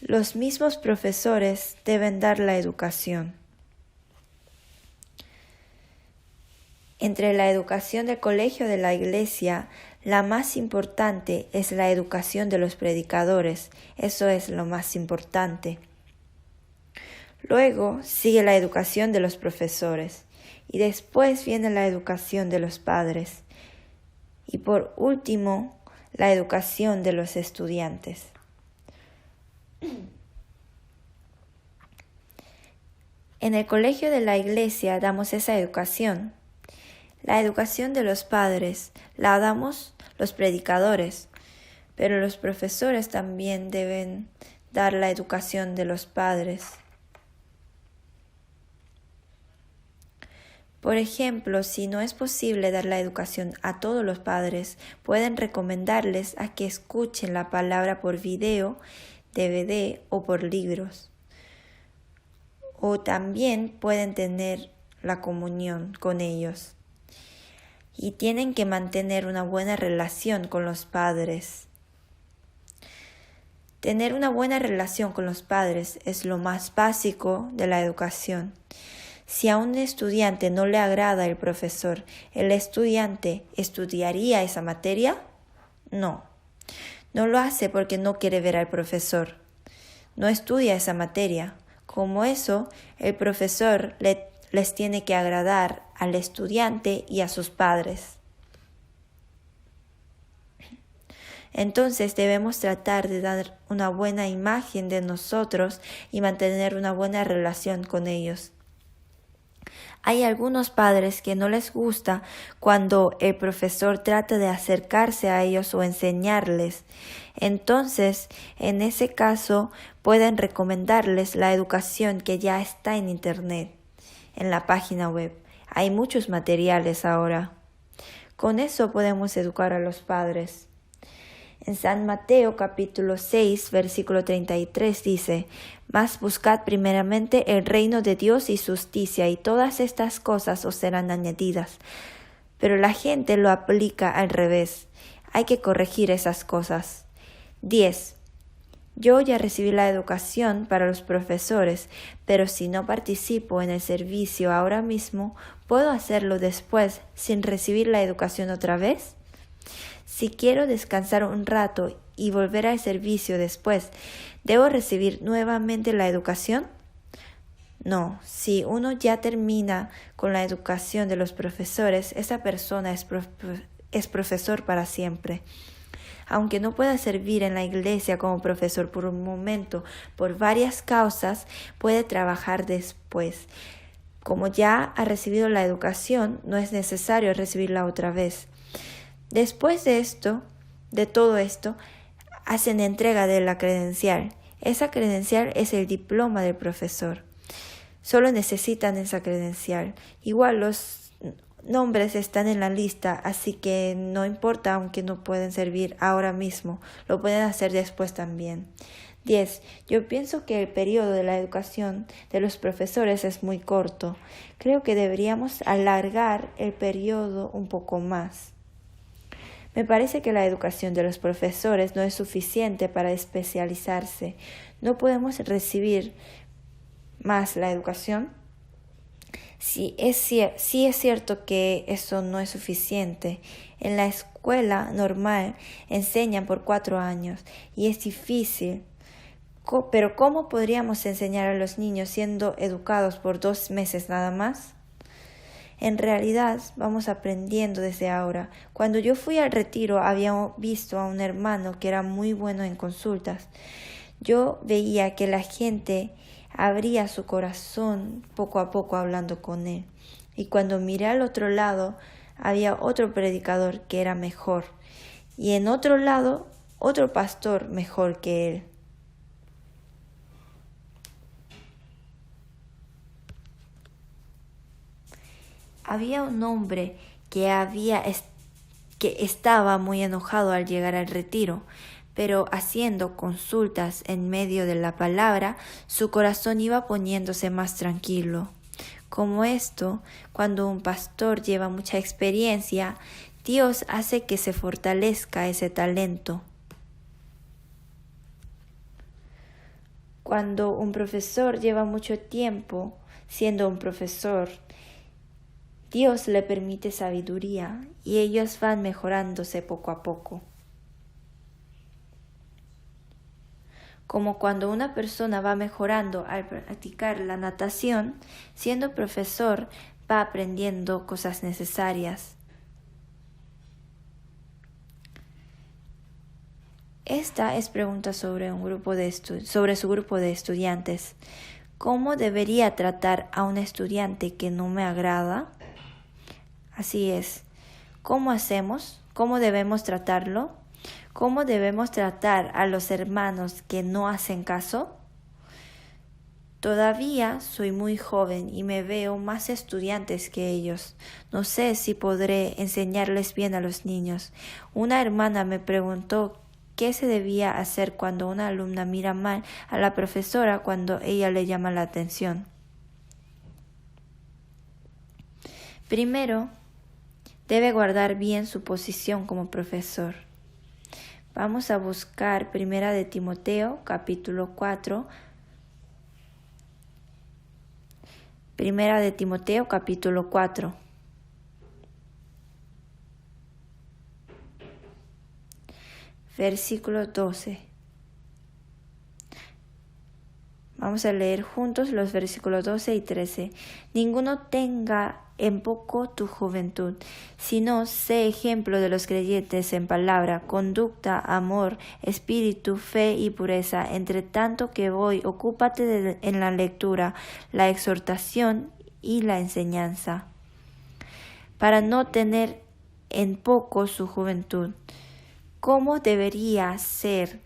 A: Los mismos profesores deben dar la educación. Entre la educación del colegio de la iglesia, la más importante es la educación de los predicadores. Eso es lo más importante. Luego sigue la educación de los profesores y después viene la educación de los padres y por último la educación de los estudiantes. En el colegio de la iglesia damos esa educación. La educación de los padres la damos los predicadores, pero los profesores también deben dar la educación de los padres. Por ejemplo, si no es posible dar la educación a todos los padres, pueden recomendarles a que escuchen la palabra por video, DVD o por libros. O también pueden tener la comunión con ellos. Y tienen que mantener una buena relación con los padres. Tener una buena relación con los padres es lo más básico de la educación. Si a un estudiante no le agrada el profesor, ¿el estudiante estudiaría esa materia? No. No lo hace porque no quiere ver al profesor. No estudia esa materia. Como eso, el profesor les tiene que agradar al estudiante y a sus padres. Entonces debemos tratar de dar una buena imagen de nosotros y mantener una buena relación con ellos. Hay algunos padres que no les gusta cuando el profesor trata de acercarse a ellos o enseñarles. Entonces, en ese caso, pueden recomendarles la educación que ya está en Internet, en la página web. Hay muchos materiales ahora. Con eso podemos educar a los padres. En San Mateo capítulo 6, versículo 33 dice: «Mas buscad primeramente el reino de Dios y su justicia, y todas estas cosas os serán añadidas». Pero la gente lo aplica al revés. Hay que corregir esas cosas. 10. Yo ya recibí la educación para los profesores, pero si no participo en el servicio ahora mismo, ¿puedo hacerlo después sin recibir la educación otra vez? Si quiero descansar un rato y volver al servicio después, ¿debo recibir nuevamente la educación? No, si uno ya termina con la educación de los profesores, esa persona es profesor para siempre. Aunque no pueda servir en la iglesia como profesor por un momento, por varias causas, puede trabajar después. Como ya ha recibido la educación, no es necesario recibirla otra vez. Después de todo esto, hacen entrega de la credencial. Esa credencial es el diploma del profesor. Solo necesitan esa credencial. Igual los nombres están en la lista, así que no importa aunque no pueden servir ahora mismo, lo pueden hacer después también. 10. Yo pienso que el periodo de la educación de los profesores es muy corto. Creo que deberíamos alargar el periodo un poco más. Me parece que la educación de los profesores no es suficiente para especializarse. No podemos recibir más la educación. Sí es cierto que eso no es suficiente. En la escuela normal enseñan por 4 años y es difícil. Pero ¿cómo podríamos enseñar a los niños siendo educados por 2 meses nada más? En realidad vamos aprendiendo desde ahora. Cuando yo fui al retiro había visto a un hermano que era muy bueno en consultas. Yo veía que la gente abría su corazón poco a poco hablando con él. Y cuando miré al otro lado había otro predicador que era mejor. Y en otro lado otro pastor mejor que él. Había un hombre que estaba muy enojado al llegar al retiro, pero haciendo consultas en medio de la palabra, su corazón iba poniéndose más tranquilo. Como esto, cuando un pastor lleva mucha experiencia, Dios hace que se fortalezca ese talento. Cuando un profesor lleva mucho tiempo siendo un profesor, Dios le permite sabiduría y ellos van mejorándose poco a poco. Como cuando una persona va mejorando al practicar la natación, siendo profesor va aprendiendo cosas necesarias. Esta es pregunta sobre su grupo de estudiantes. ¿Cómo debería tratar a un estudiante que no me agrada? Así es. ¿Cómo hacemos? ¿Cómo debemos tratarlo? ¿Cómo debemos tratar a los hermanos que no hacen caso? Todavía soy muy joven y me veo más estudiantes que ellos. No sé si podré enseñarles bien a los niños. Una hermana me preguntó qué se debía hacer cuando una alumna mira mal a la profesora cuando ella le llama la atención. Primero, debe guardar bien su posición como profesor. Vamos a buscar 1 de Timoteo, capítulo 4. 1 de Timoteo, capítulo 4. Versículo 12. Vamos a leer juntos los versículos 12 y 13. Ninguno tenga en poco tu juventud, sino sé ejemplo de los creyentes en palabra, conducta, amor, espíritu, fe y pureza. Entre tanto que voy, ocúpate en la lectura, la exhortación y la enseñanza, para no tener en poco su juventud. ¿Cómo debería ser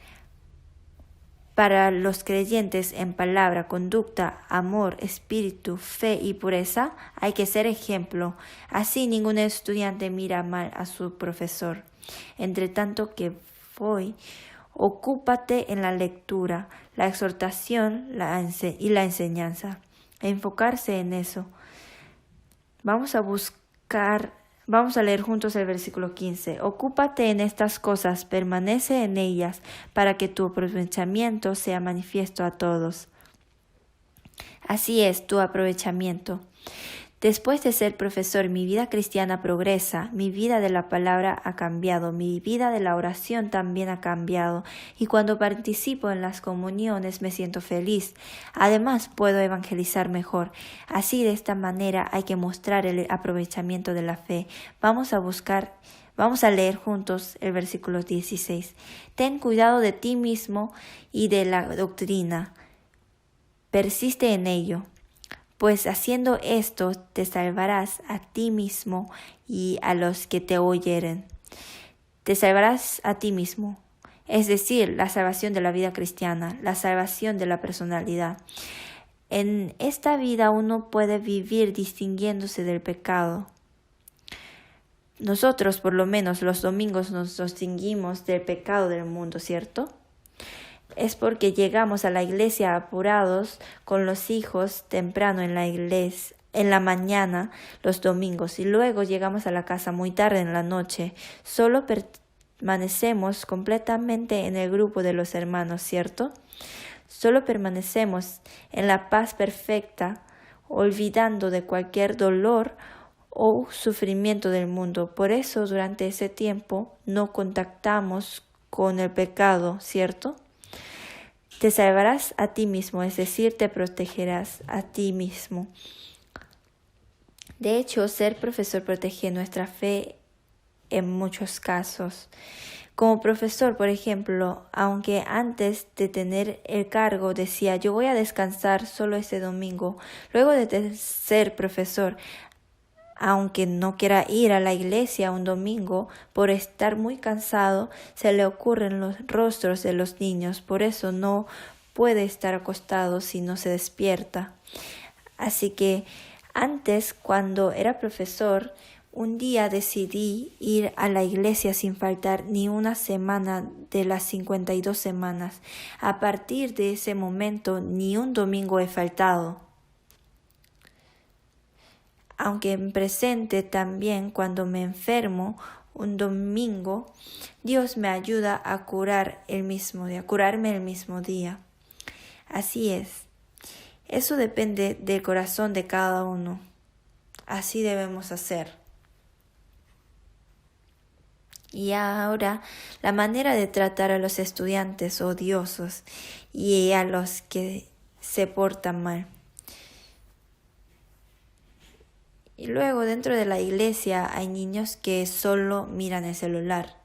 A: para los creyentes en palabra, conducta, amor, espíritu, fe y pureza? Hay que ser ejemplo. Así ningún estudiante mira mal a su profesor. Entre tanto que voy, ocúpate en la lectura, la exhortación y la enseñanza. Enfocarse en eso. Vamos a leer juntos el versículo 15. Ocúpate en estas cosas, permanece en ellas, para que tu aprovechamiento sea manifiesto a todos. Así es, tu aprovechamiento. Después de ser profesor, mi vida cristiana progresa, mi vida de la palabra ha cambiado, mi vida de la oración también ha cambiado, y cuando participo en las comuniones me siento feliz. Además, puedo evangelizar mejor. Así, de esta manera, hay que mostrar el aprovechamiento de la fe. Vamos a leer juntos el versículo 16. Ten cuidado de ti mismo y de la doctrina. Persiste en ello. Pues haciendo esto te salvarás a ti mismo y a los que te oyeren. Te salvarás a ti mismo, es decir, la salvación de la vida cristiana, la salvación de la personalidad. En esta vida uno puede vivir distinguiéndose del pecado. Nosotros, por lo menos, los domingos nos distinguimos del pecado del mundo, ¿cierto? Es porque llegamos a la iglesia apurados con los hijos temprano en la iglesia, en la los domingos, y luego llegamos a la casa muy tarde en la noche. Solo permanecemos completamente en el grupo de los hermanos, ¿cierto? Solo permanecemos en la paz perfecta, olvidando de cualquier dolor o sufrimiento del mundo. Por eso durante ese tiempo no contactamos con el pecado, ¿cierto? Te salvarás a ti mismo, es decir, te protegerás a ti mismo. De hecho, ser profesor protege nuestra fe en muchos casos. Como profesor, por ejemplo, aunque antes de tener el cargo decía yo voy a descansar solo este domingo, luego de ser profesor, aunque no quiera ir a la iglesia un domingo por estar muy cansado, se le ocurren los rostros de los niños, por eso no puede estar acostado si no se despierta. Así que antes, cuando era profesor, un día decidí ir a la iglesia sin faltar ni una semana de las 52 semanas. A partir de ese momento, ni un domingo he faltado. Aunque en presente también cuando me enfermo un domingo, Dios me ayuda a curarme el mismo día. Así es. Eso depende del corazón de cada uno. Así debemos hacer. Y ahora, la manera de tratar a los estudiantes odiosos y a los que se portan mal. Y luego dentro de la iglesia hay niños que solo miran el celular.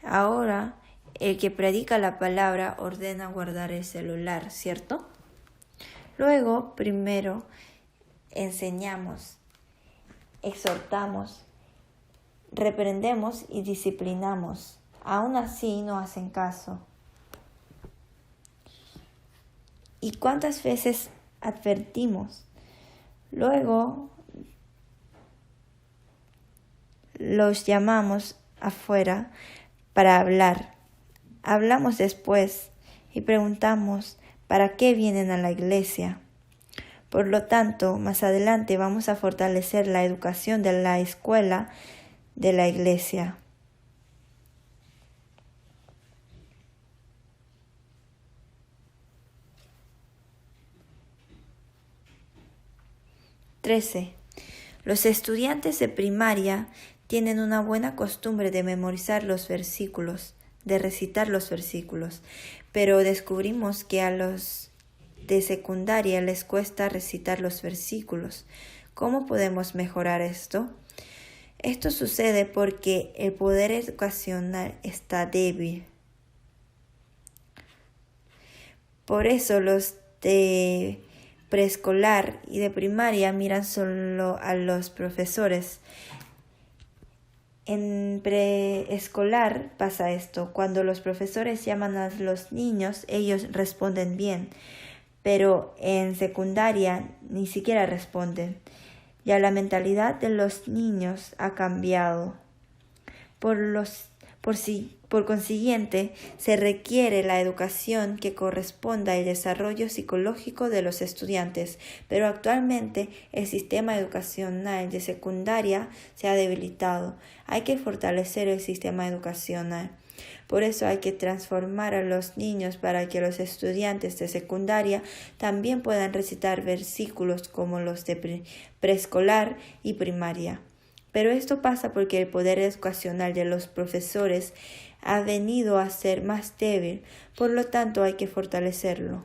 A: Ahora el que predica la palabra ordena guardar el celular, ¿cierto? Luego primero enseñamos, exhortamos, reprendemos y disciplinamos. Aún así no hacen caso. ¿Y cuántas veces advertimos? Luego los llamamos afuera para hablar. Hablamos después y preguntamos para qué vienen a la iglesia. Por lo tanto, más adelante vamos a fortalecer la educación de la escuela de la iglesia. Los estudiantes de primaria tienen una buena costumbre de memorizar los versículos, de recitar los versículos, pero descubrimos que a los de secundaria les cuesta recitar los versículos. ¿Cómo podemos mejorar esto? Esto sucede porque el poder educacional está débil. Por eso los de preescolar y de primaria miran solo a los profesores. En preescolar pasa esto. Cuando los profesores llaman a los niños, ellos responden bien. Pero en secundaria ni siquiera responden. Ya la mentalidad de los niños ha cambiado. Por consiguiente, se requiere la educación que corresponda al desarrollo psicológico de los estudiantes, pero actualmente el sistema educacional de secundaria se ha debilitado. Hay que fortalecer el sistema educacional. Por eso hay que transformar a los niños para que los estudiantes de secundaria también puedan recitar versículos como los de preescolar y primaria. Pero esto pasa porque el poder educacional de los profesores ha venido a ser más débil, por lo tanto hay que fortalecerlo.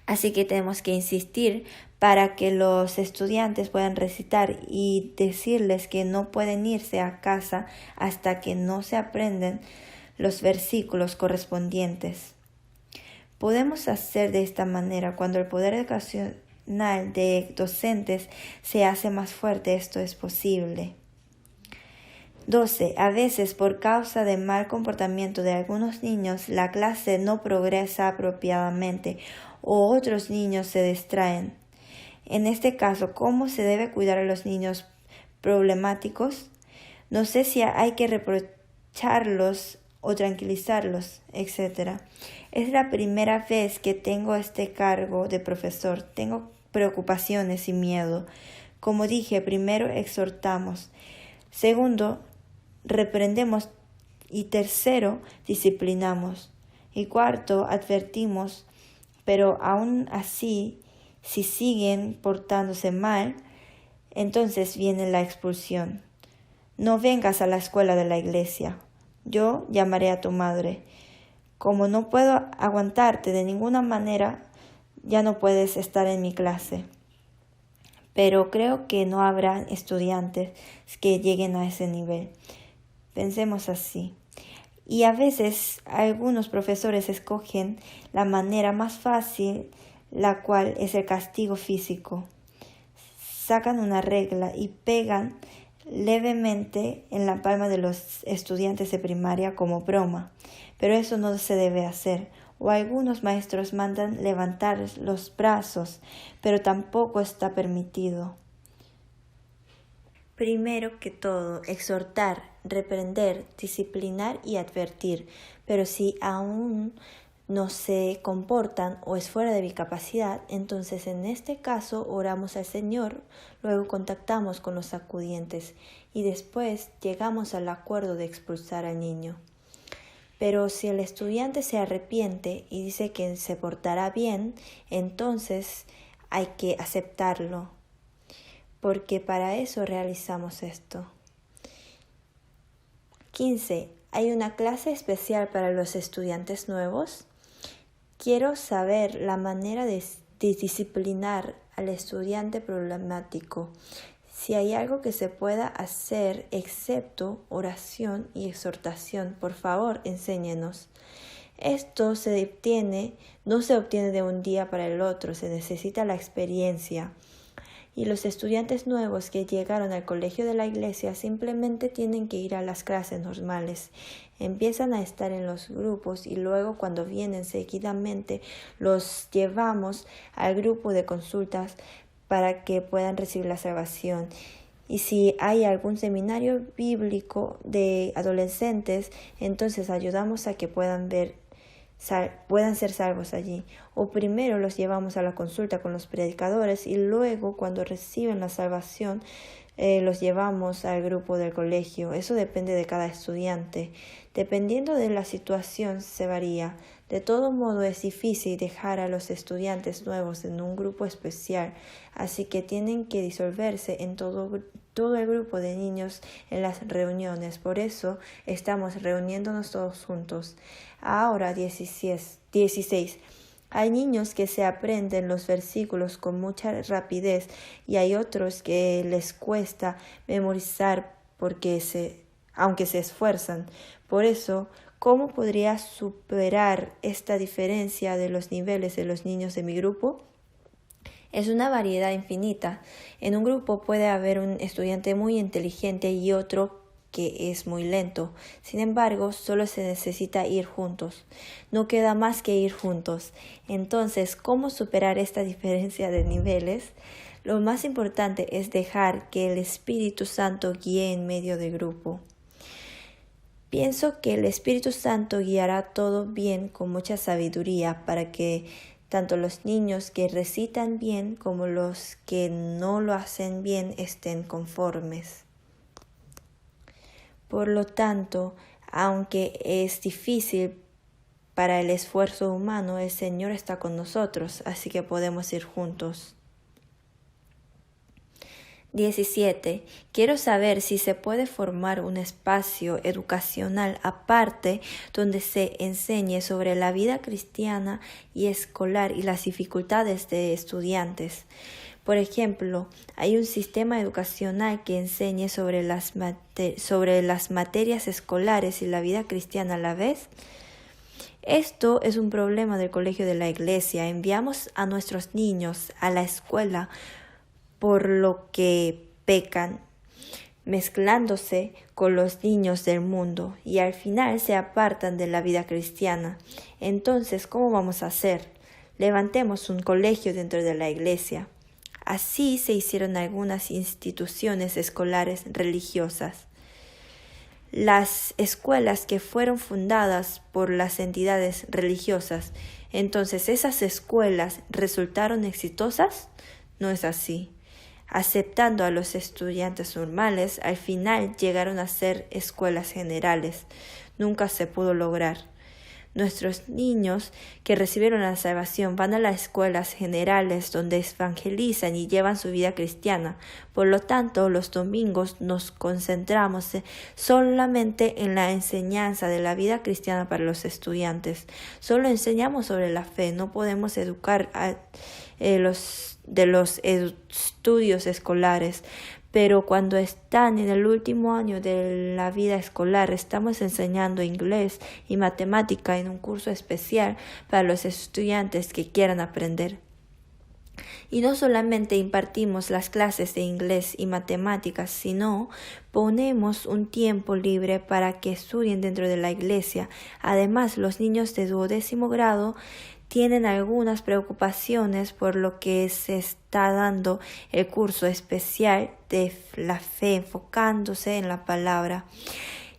A: Así que tenemos que insistir para que los estudiantes puedan recitar y decirles que no pueden irse a casa hasta que no se aprenden los versículos correspondientes. Podemos hacer de esta manera cuando el poder educacional de docentes se hace más fuerte. Esto es posible. 12. A veces, por causa del mal comportamiento de algunos niños, la clase no progresa apropiadamente o otros niños se distraen. En este caso, ¿cómo se debe cuidar a los niños problemáticos? No sé si hay que reprocharlos o tranquilizarlos, etc. Es la primera vez que tengo este cargo de profesor. Tengo preocupaciones y miedo. Como dije, primero exhortamos. Segundo, reprendemos. Y tercero, disciplinamos. Y cuarto, advertimos. Pero aún así, si siguen portándose mal, entonces viene la expulsión. No vengas a la escuela de la iglesia. Yo llamaré a tu madre. Como no puedo aguantarte de ninguna manera, ya no puedes estar en mi clase. Pero creo que no habrá estudiantes que lleguen a ese nivel. Pensemos así. Y a veces algunos profesores escogen la manera más fácil, la cual es el castigo físico. Sacan una regla y pegan levemente en la palma de los estudiantes de primaria como broma, pero eso no se debe hacer. O algunos maestros mandan levantar los brazos, pero tampoco está permitido. Primero que todo, exhortar, reprender, disciplinar y advertir, pero si aún no se comportan o es fuera de mi capacidad, entonces en este caso oramos al Señor, luego contactamos con los acudientes y después llegamos al acuerdo de expulsar al niño. Pero si el estudiante se arrepiente y dice que se portará bien, entonces hay que aceptarlo, porque para eso realizamos esto. 15. ¿Hay una clase especial para los estudiantes nuevos? Quiero saber la manera de disciplinar al estudiante problemático. Si hay algo que se pueda hacer excepto oración y exhortación, por favor, enséñenos. Esto no se obtiene de un día para el otro, se necesita la experiencia. Y los estudiantes nuevos que llegaron al colegio de la iglesia simplemente tienen que ir a las clases normales. Empiezan a estar en los grupos y luego cuando vienen seguidamente los llevamos al grupo de consultas para que puedan recibir la salvación. Y si hay algún seminario bíblico de adolescentes, entonces ayudamos a que puedan ser salvos allí. O primero los llevamos a la consulta con los predicadores y luego cuando reciben la salvación los llevamos al grupo del colegio. Eso depende de cada estudiante. Dependiendo de la situación se varía. De todo modo es difícil dejar a los estudiantes nuevos en un grupo especial, así que tienen que disolverse en todo el grupo de niños en las reuniones. Por eso estamos reuniéndonos todos juntos. Ahora 16. Hay niños que se aprenden los versículos con mucha rapidez y hay otros que les cuesta memorizar aunque se esfuerzan. Por eso, ¿cómo podría superar esta diferencia de los niveles de los niños de mi grupo? Es una variedad infinita. En un grupo puede haber un estudiante muy inteligente y otro que es muy lento. Sin embargo, solo se necesita ir juntos. No queda más que ir juntos. Entonces, ¿cómo superar esta diferencia de niveles? Lo más importante es dejar que el Espíritu Santo guíe en medio del grupo. Pienso que el Espíritu Santo guiará todo bien con mucha sabiduría para que tanto los niños que recitan bien como los que no lo hacen bien estén conformes. Por lo tanto, aunque es difícil para el esfuerzo humano, el Señor está con nosotros, así que podemos ir juntos. 17. Quiero saber si se puede formar un espacio educacional aparte donde se enseñe sobre la vida cristiana y escolar y las dificultades de estudiantes. Por ejemplo, hay un sistema educacional que enseñe sobre las materias escolares y la vida cristiana a la vez. Esto es un problema del colegio de la iglesia. Enviamos a nuestros niños a la escuela por lo que pecan, mezclándose con los niños del mundo y al final se apartan de la vida cristiana. Entonces, ¿cómo vamos a hacer? Levantemos un colegio dentro de la iglesia. Así se hicieron algunas instituciones escolares religiosas. Las escuelas que fueron fundadas por las entidades religiosas, entonces, ¿esas escuelas resultaron exitosas? No es así. Aceptando a los estudiantes normales, al final llegaron a ser escuelas generales. Nunca se pudo lograr. Nuestros niños que recibieron la salvación van a las escuelas generales donde evangelizan y llevan su vida cristiana. Por lo tanto, los domingos nos concentramos solamente en la enseñanza de la vida cristiana para los estudiantes. Solo enseñamos sobre la fe, no podemos educar de los estudios escolares. Pero cuando están en el último año de la vida escolar, estamos enseñando inglés y matemática en un curso especial para los estudiantes que quieran aprender. Y no solamente impartimos las clases de inglés y matemáticas, sino ponemos un tiempo libre para que estudien dentro de la iglesia. Además, los niños de 12º grado tienen algunas preocupaciones por lo que se está dando el curso especial de la fe, enfocándose en la palabra.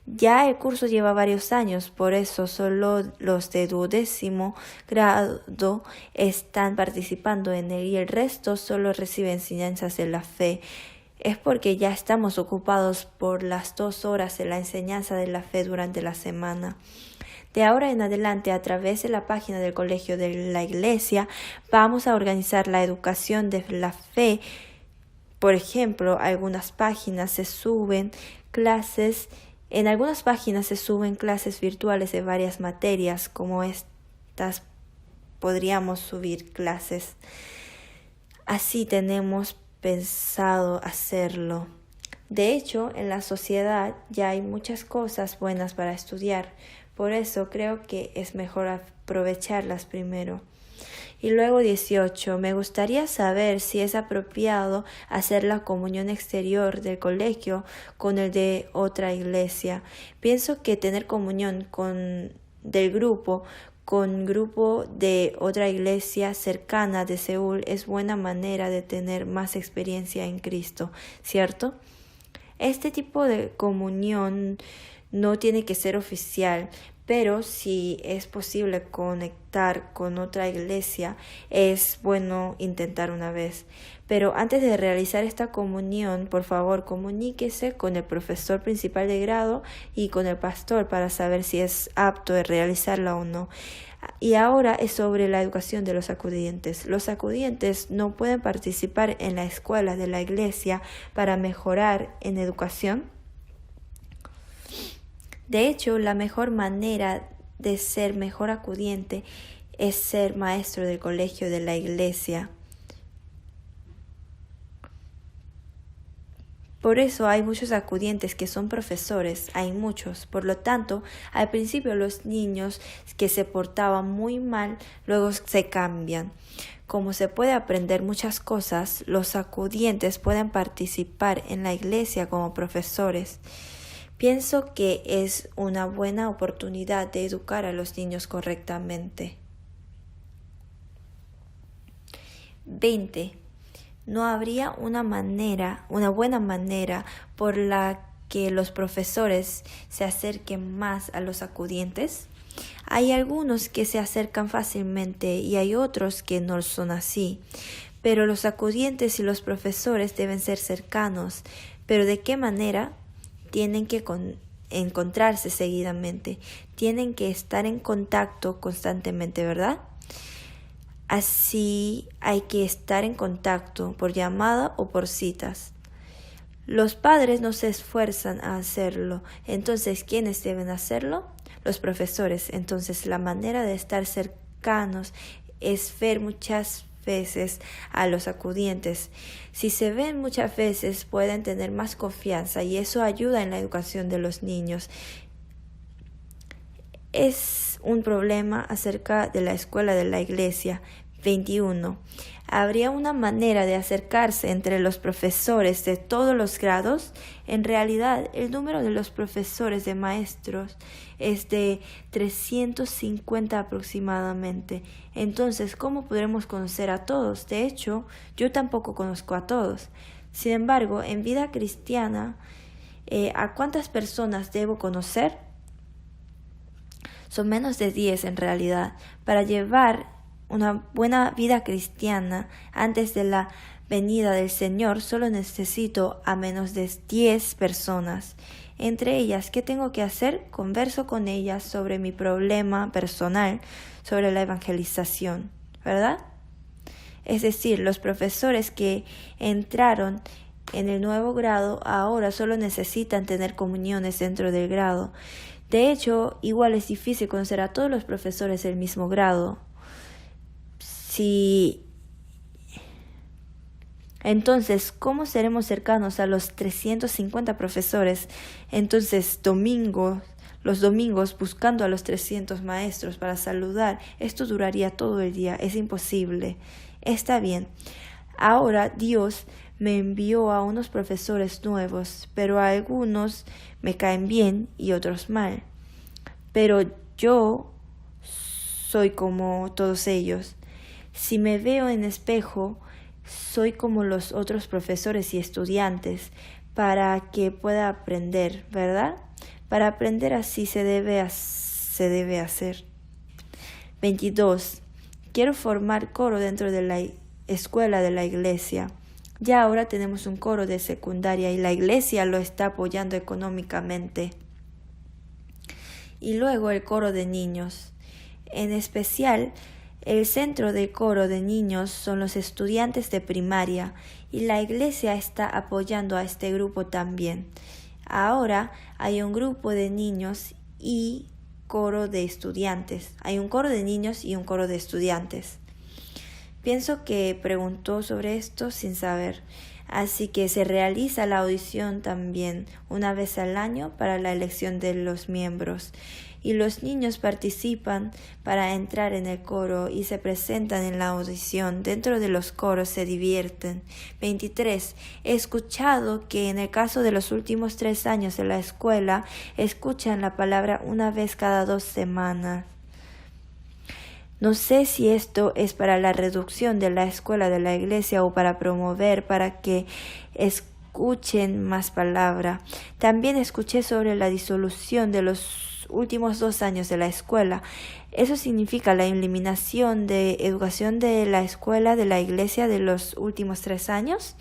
A: Ya el curso lleva varios años, por eso solo los de 12º grado están participando en él y el resto solo recibe enseñanzas de la fe. Es porque ya estamos ocupados por las 2 horas de la enseñanza de la fe durante la semana. De ahora en adelante, a través de la página del Colegio de la Iglesia, vamos a organizar la educación de la fe. Por ejemplo, en algunas páginas se suben clases virtuales de varias materias, como estas podríamos subir clases. Así tenemos pensado hacerlo. De hecho, en la sociedad ya hay muchas cosas buenas para estudiar. Por eso creo que es mejor aprovecharlas primero. Y luego 18. Me gustaría saber si es apropiado hacer la comunión exterior del colegio con el de otra iglesia. Pienso que tener comunión con grupo de otra iglesia cercana de Seúl es buena manera de tener más experiencia en Cristo, ¿cierto? Este tipo de comunión no tiene que ser oficial, pero si es posible conectar con otra iglesia, es bueno intentar una vez. Pero antes de realizar esta comunión, por favor, comuníquese con el profesor principal de grado y con el pastor para saber si es apto de realizarla o no. Y ahora es sobre la educación de los acudientes. Los acudientes no pueden participar en la escuela de la iglesia para mejorar en educación. De hecho, la mejor manera de ser mejor acudiente es ser maestro del colegio de la iglesia. Por eso hay muchos acudientes que son profesores, hay muchos. Por lo tanto, al principio los niños que se portaban muy mal, luego se cambian. Como se puede aprender muchas cosas, los acudientes pueden participar en la iglesia como profesores. Pienso que es una buena oportunidad de educar a los niños correctamente. 20. ¿No habría una buena manera por la que los profesores se acerquen más a los acudientes? Hay algunos que se acercan fácilmente y hay otros que no son así. Pero los acudientes y los profesores deben ser cercanos. ¿Pero de qué manera? Tienen que encontrarse seguidamente, tienen que estar en contacto constantemente, ¿verdad? Así hay que estar en contacto por llamada o por citas. Los padres no se esfuerzan a hacerlo, entonces ¿quiénes deben hacerlo? Los profesores. Entonces la manera de estar cercanos es ver muchas veces a los acudientes. Si se ven muchas veces pueden tener más confianza y eso ayuda en la educación de los niños. Es un problema acerca de la escuela de la iglesia. 21. ¿Habría una manera de acercarse entre los profesores de todos los grados? En realidad, el número de los profesores de maestros es de 350 aproximadamente. Entonces, ¿cómo podremos conocer a todos? De hecho, yo tampoco conozco a todos. Sin embargo, en vida cristiana, ¿a cuántas personas debo conocer? Son menos de 10 en realidad. Para llevar una buena vida cristiana antes de la venida del Señor, solo necesito a menos de 10 personas. Entre ellas, ¿qué tengo que hacer? Converso con ellas sobre mi problema personal, sobre la evangelización, ¿verdad? Es decir, los profesores que entraron en el nuevo grado ahora solo necesitan tener comuniones dentro del grado. De hecho, igual es difícil conocer a todos los profesores del mismo grado. Entonces, ¿cómo seremos cercanos a los 350 profesores? Entonces, los domingos, buscando a los 300 maestros para saludar, esto duraría todo el día, es imposible. Está bien. Ahora Dios me envió a unos profesores nuevos, pero a algunos me caen bien y otros mal. Pero yo soy como todos ellos. Si me veo en espejo, soy como los otros profesores y estudiantes para que pueda aprender, ¿verdad? Para aprender así se debe hacer. 22. Quiero formar coro dentro de la escuela de la iglesia. Ya ahora tenemos un coro de secundaria y la iglesia lo está apoyando económicamente. Y luego el coro de niños. En especial, el centro de coro de niños son los estudiantes de primaria y la iglesia está apoyando a este grupo también. Ahora hay un grupo de niños y coro de estudiantes. Hay un coro de niños y un coro de estudiantes. Pienso que preguntó sobre esto sin saber. Así que se realiza la audición también una vez al año para la elección de los miembros. Y los niños participan para entrar en el coro y se presentan en la audición. Dentro de los coros se divierten. 23. He escuchado que en el caso de los últimos 3 años de la escuela, escuchan la palabra una vez cada 2 semanas. No sé si esto es para la reducción de la escuela de la iglesia o para promover, para que escuchen más palabra. También escuché sobre la disolución de los últimos 2 años de la escuela. Eso significa la eliminación de educación de la escuela de la iglesia de los últimos 3 años.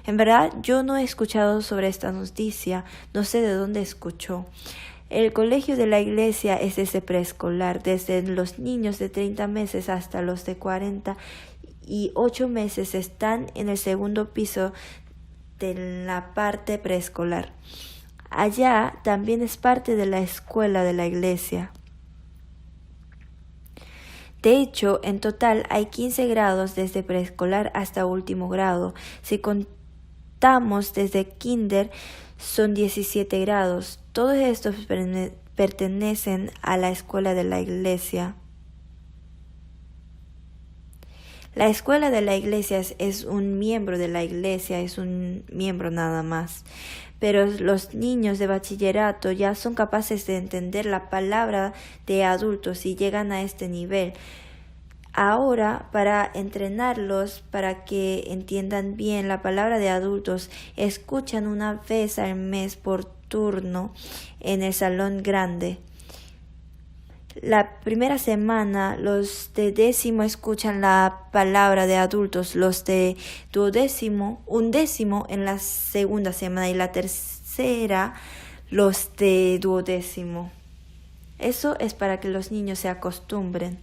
A: En verdad, yo no he escuchado sobre esta noticia, no sé de dónde escuchó. El colegio de la iglesia es desde preescolar, desde los niños de 30 meses hasta los de 48 meses están en el segundo piso de la parte preescolar. Allá también es parte de la escuela de la iglesia. De hecho, en total hay 15 grados desde preescolar hasta último grado. Si contamos desde kinder, son 17 grados. Todos estos pertenecen a la escuela de la iglesia. La escuela de la iglesia es un miembro de la iglesia, es un miembro nada más. Pero los niños de bachillerato ya son capaces de entender la palabra de adultos y llegan a este nivel. Ahora, para entrenarlos, para que entiendan bien la palabra de adultos, escuchan una vez al mes por turno en el salón grande. La primera semana los de 10º escuchan la palabra de adultos, los de 11º en la segunda semana y la tercera los de 12º. Eso es para que los niños se acostumbren.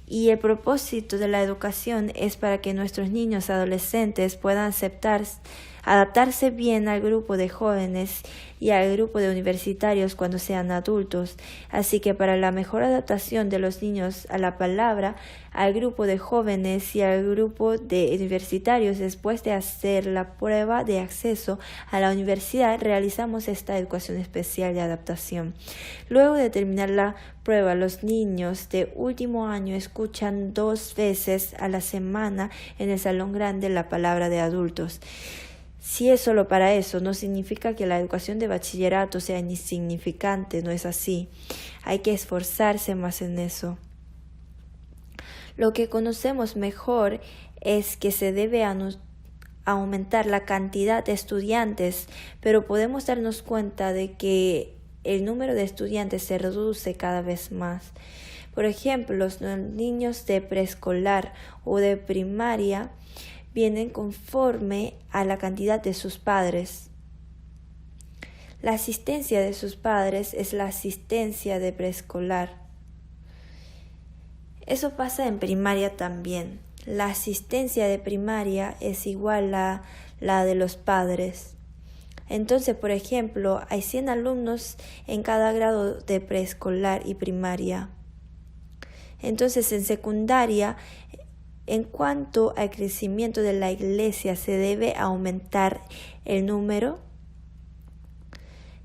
A: Y el propósito de la educación es para que nuestros niños adolescentes puedan adaptarse bien al grupo de jóvenes y al grupo de universitarios cuando sean adultos. Así que para la mejor adaptación de los niños a la palabra, al grupo de jóvenes y al grupo de universitarios, después de hacer la prueba de acceso a la universidad, realizamos esta educación especial de adaptación. Luego de terminar la prueba, los niños de último año escuchan 2 veces a la semana en el salón grande la palabra de adultos. Si es solo para eso, no significa que la educación de bachillerato sea insignificante, no es así. Hay que esforzarse más en eso. Lo que conocemos mejor es que se debe aumentar la cantidad de estudiantes, pero podemos darnos cuenta de que el número de estudiantes se reduce cada vez más. Por ejemplo, los niños de preescolar o de primaria vienen conforme a la cantidad de sus padres. La asistencia de sus padres es la asistencia de preescolar. Eso pasa en primaria también. La asistencia de primaria es igual a la de los padres. Entonces, por ejemplo, hay 100 alumnos en cada grado de preescolar y primaria. Entonces, en secundaria, en cuanto al crecimiento de la iglesia, se debe aumentar el número.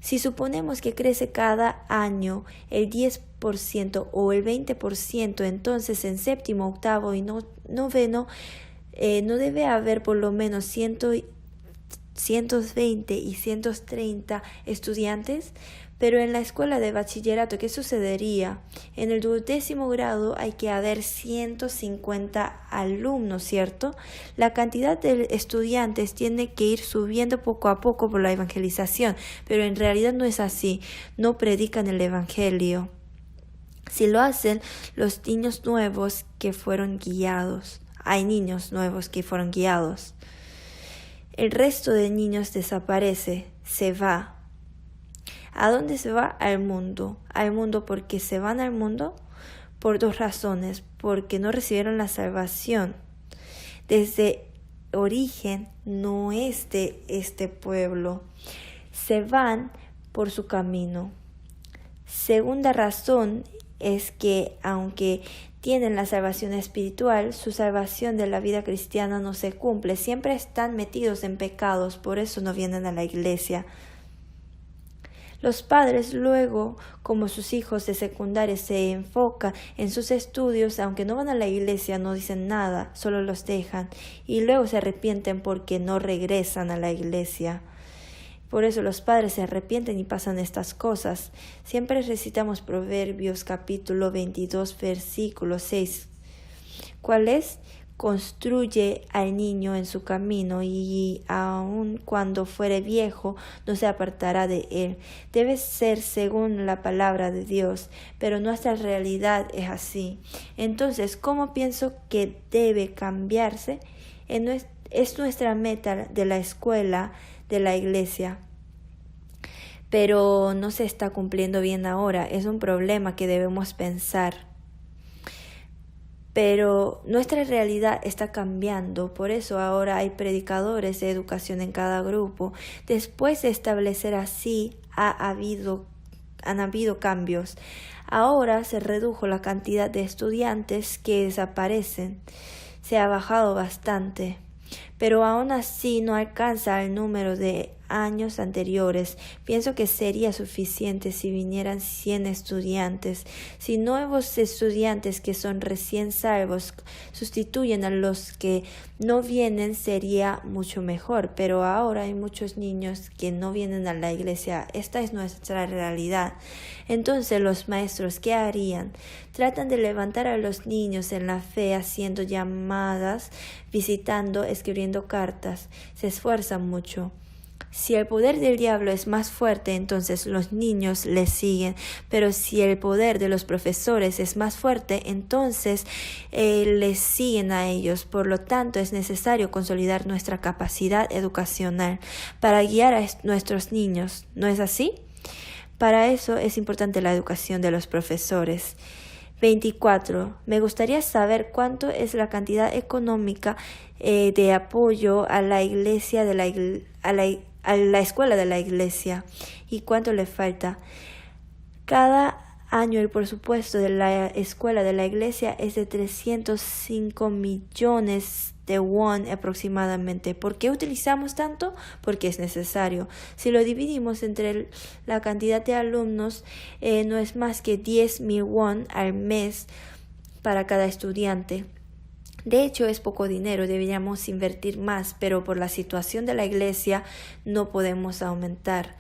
A: Si suponemos que crece cada año el 10% o el 20%, entonces en séptimo, octavo y noveno no debe haber por lo menos 120 y 130 estudiantes. Pero en la escuela de bachillerato, ¿qué sucedería? En el 12º grado hay que haber 150 alumnos, ¿cierto? La cantidad de estudiantes tiene que ir subiendo poco a poco por la evangelización, pero en realidad no es así, no predican el evangelio. Si lo hacen los niños nuevos que fueron guiados, hay niños nuevos que fueron guiados. El resto de niños desaparece, se va. ¿A dónde se va? Al mundo. Al mundo, porque se van al mundo por 2 razones. Porque no recibieron la salvación. Desde origen no es de este pueblo. Se van por su camino. Segunda razón es que aunque tienen la salvación espiritual, su salvación de la vida cristiana no se cumple. Siempre están metidos en pecados, por eso no vienen a la iglesia. Los padres luego, como sus hijos de secundaria se enfocan en sus estudios, aunque no van a la iglesia, no dicen nada, solo los dejan y luego se arrepienten porque no regresan a la iglesia. Por eso los padres se arrepienten y pasan estas cosas. Siempre recitamos Proverbios capítulo 22, versículo 6. ¿Cuál es? Construye al niño en su camino y aun cuando fuere viejo no se apartará de él. Debe ser según la palabra de Dios, pero nuestra realidad es así. Entonces, ¿cómo pienso que debe cambiarse? Es nuestra meta de la escuela, de la iglesia. Pero no se está cumpliendo bien ahora. Es un problema que debemos pensar. Pero nuestra realidad está cambiando, por eso ahora hay predicadores de educación en cada grupo. Después de establecer así, han habido cambios. Ahora se redujo la cantidad de estudiantes que desaparecen. Se ha bajado bastante, pero aún así no alcanza el número de años anteriores. Pienso que sería suficiente si vinieran 100 estudiantes. Si nuevos estudiantes que son recién salvos sustituyen a los que no vienen, sería mucho mejor. Pero ahora hay muchos niños que no vienen a la iglesia. Esta es nuestra realidad. Entonces los maestros, ¿qué harían? Tratan de levantar a los niños en la fe haciendo llamadas, visitando, escribiendo cartas. Se esfuerzan mucho. Si el poder del diablo es más fuerte, entonces los niños le siguen, pero si el poder de los profesores es más fuerte, entonces les siguen a ellos. Por lo tanto, es necesario consolidar nuestra capacidad educacional para guiar a nuestros niños. ¿No es así? Para eso es importante la educación de los profesores. 24. Me gustaría saber cuánto es la cantidad económica de apoyo a la iglesia de a la escuela de la iglesia y cuánto le falta. Cada año el presupuesto de la escuela de la iglesia es de 305 millones de won aproximadamente. ¿Por qué utilizamos tanto? Porque es necesario. Si lo dividimos entre la cantidad de alumnos, no es más que 10,000 won al mes para cada estudiante. De hecho, es poco dinero, deberíamos invertir más, pero por la situación de la iglesia no podemos aumentar.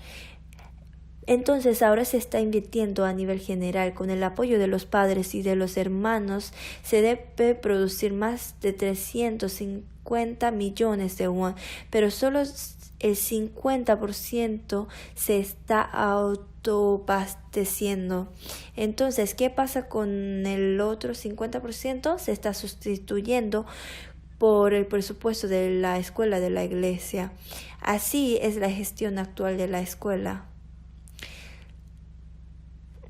A: Entonces ahora se está invirtiendo a nivel general. Con el apoyo de los padres y de los hermanos se debe producir más de 350 millones de won, pero solo el 50% se está autoabasteciendo. Entonces, ¿qué pasa con el otro 50%? Se está sustituyendo por el presupuesto de la escuela de la iglesia. Así es la gestión actual de la escuela.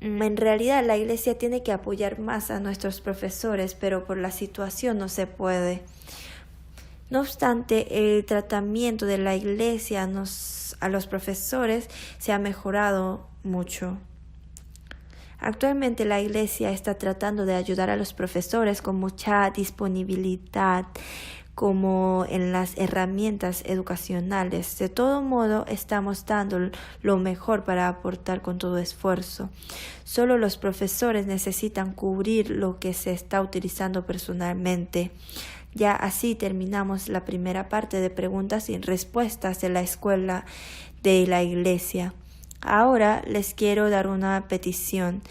A: En realidad la iglesia tiene que apoyar más a nuestros profesores, pero por la situación no se puede. No obstante, el tratamiento de la iglesia a los profesores se ha mejorado mucho. Actualmente la iglesia está tratando de ayudar a los profesores con mucha disponibilidad, como en las herramientas educacionales. De todo modo, estamos dando lo mejor para aportar con todo esfuerzo. Solo los profesores necesitan cubrir lo que se está utilizando personalmente. Ya así terminamos la primera parte de preguntas y respuestas de la escuela de la iglesia. Ahora les quiero dar una petición.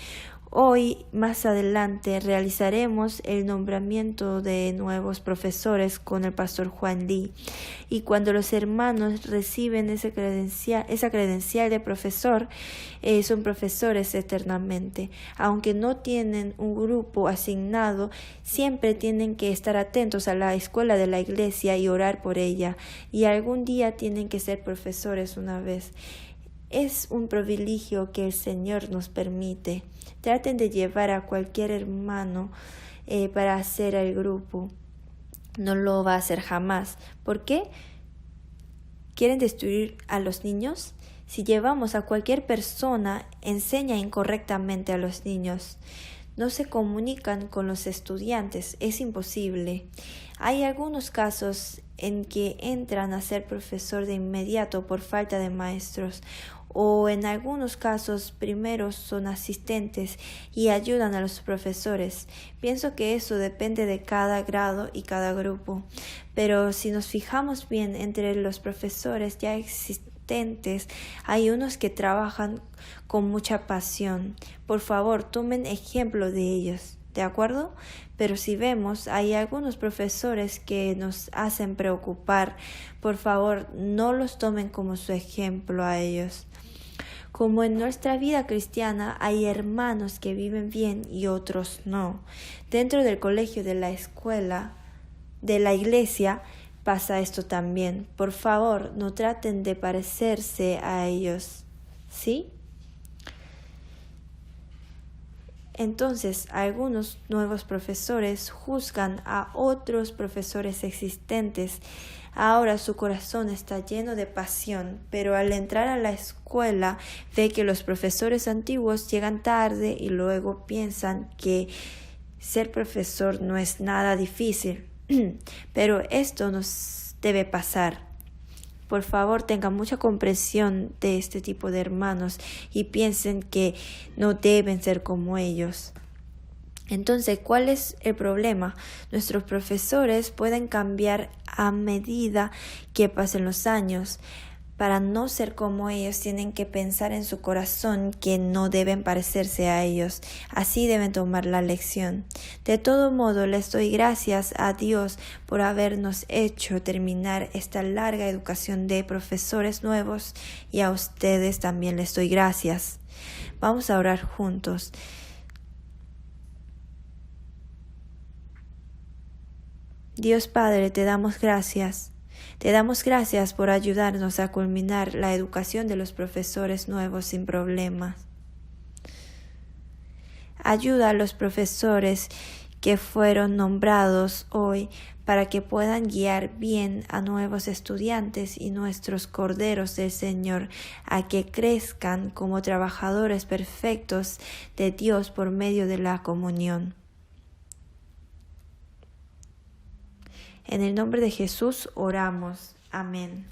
A: Hoy, más adelante, realizaremos el nombramiento de nuevos profesores con el pastor Juan Lee. Y cuando los hermanos reciben esa credencial de profesor, son profesores eternamente. Aunque no tienen un grupo asignado, siempre tienen que estar atentos a la escuela de la iglesia y orar por ella. Y algún día tienen que ser profesores una vez. Es un privilegio que el Señor nos permite. Traten de llevar a cualquier hermano para hacer el grupo. No lo va a hacer jamás. ¿Por qué? ¿Quieren destruir a los niños? Si llevamos a cualquier persona, enseña incorrectamente a los niños. No se comunican con los estudiantes. Es imposible. Hay algunos casos en que entran a ser profesor de inmediato por falta de maestros, o en algunos casos primero son asistentes y ayudan a los profesores. Pienso que eso depende de cada grado y cada grupo, pero si nos fijamos bien entre los profesores ya existentes, hay unos que trabajan con mucha pasión. Por favor, tomen ejemplo de ellos. ¿De acuerdo? Pero si vemos, hay algunos profesores que nos hacen preocupar. Por favor, no los tomen como su ejemplo a ellos. Como en nuestra vida cristiana, hay hermanos que viven bien y otros no. Dentro del colegio de la escuela, de la iglesia, pasa esto también. Por favor, no traten de parecerse a ellos. ¿Sí? Entonces, algunos nuevos profesores juzgan a otros profesores existentes. Ahora su corazón está lleno de pasión, pero al entrar a la escuela ve que los profesores antiguos llegan tarde y luego piensan que ser profesor no es nada difícil. Pero esto nos debe pasar. Por favor, tengan mucha comprensión de este tipo de hermanos y piensen que no deben ser como ellos. Entonces, ¿cuál es el problema? Nuestros profesores pueden cambiar a medida que pasen los años. Para no ser como ellos, tienen que pensar en su corazón que no deben parecerse a ellos. Así deben tomar la lección. De todo modo, les doy gracias a Dios por habernos hecho terminar esta larga educación de profesores nuevos, y a ustedes también les doy gracias. Vamos a orar juntos. Dios Padre, te damos gracias. Te damos gracias por ayudarnos a culminar la educación de los profesores nuevos sin problemas. Ayuda a los profesores que fueron nombrados hoy para que puedan guiar bien a nuevos estudiantes y nuestros corderos del Señor a que crezcan como trabajadores perfectos de Dios por medio de la comunión. En el nombre de Jesús oramos. Amén.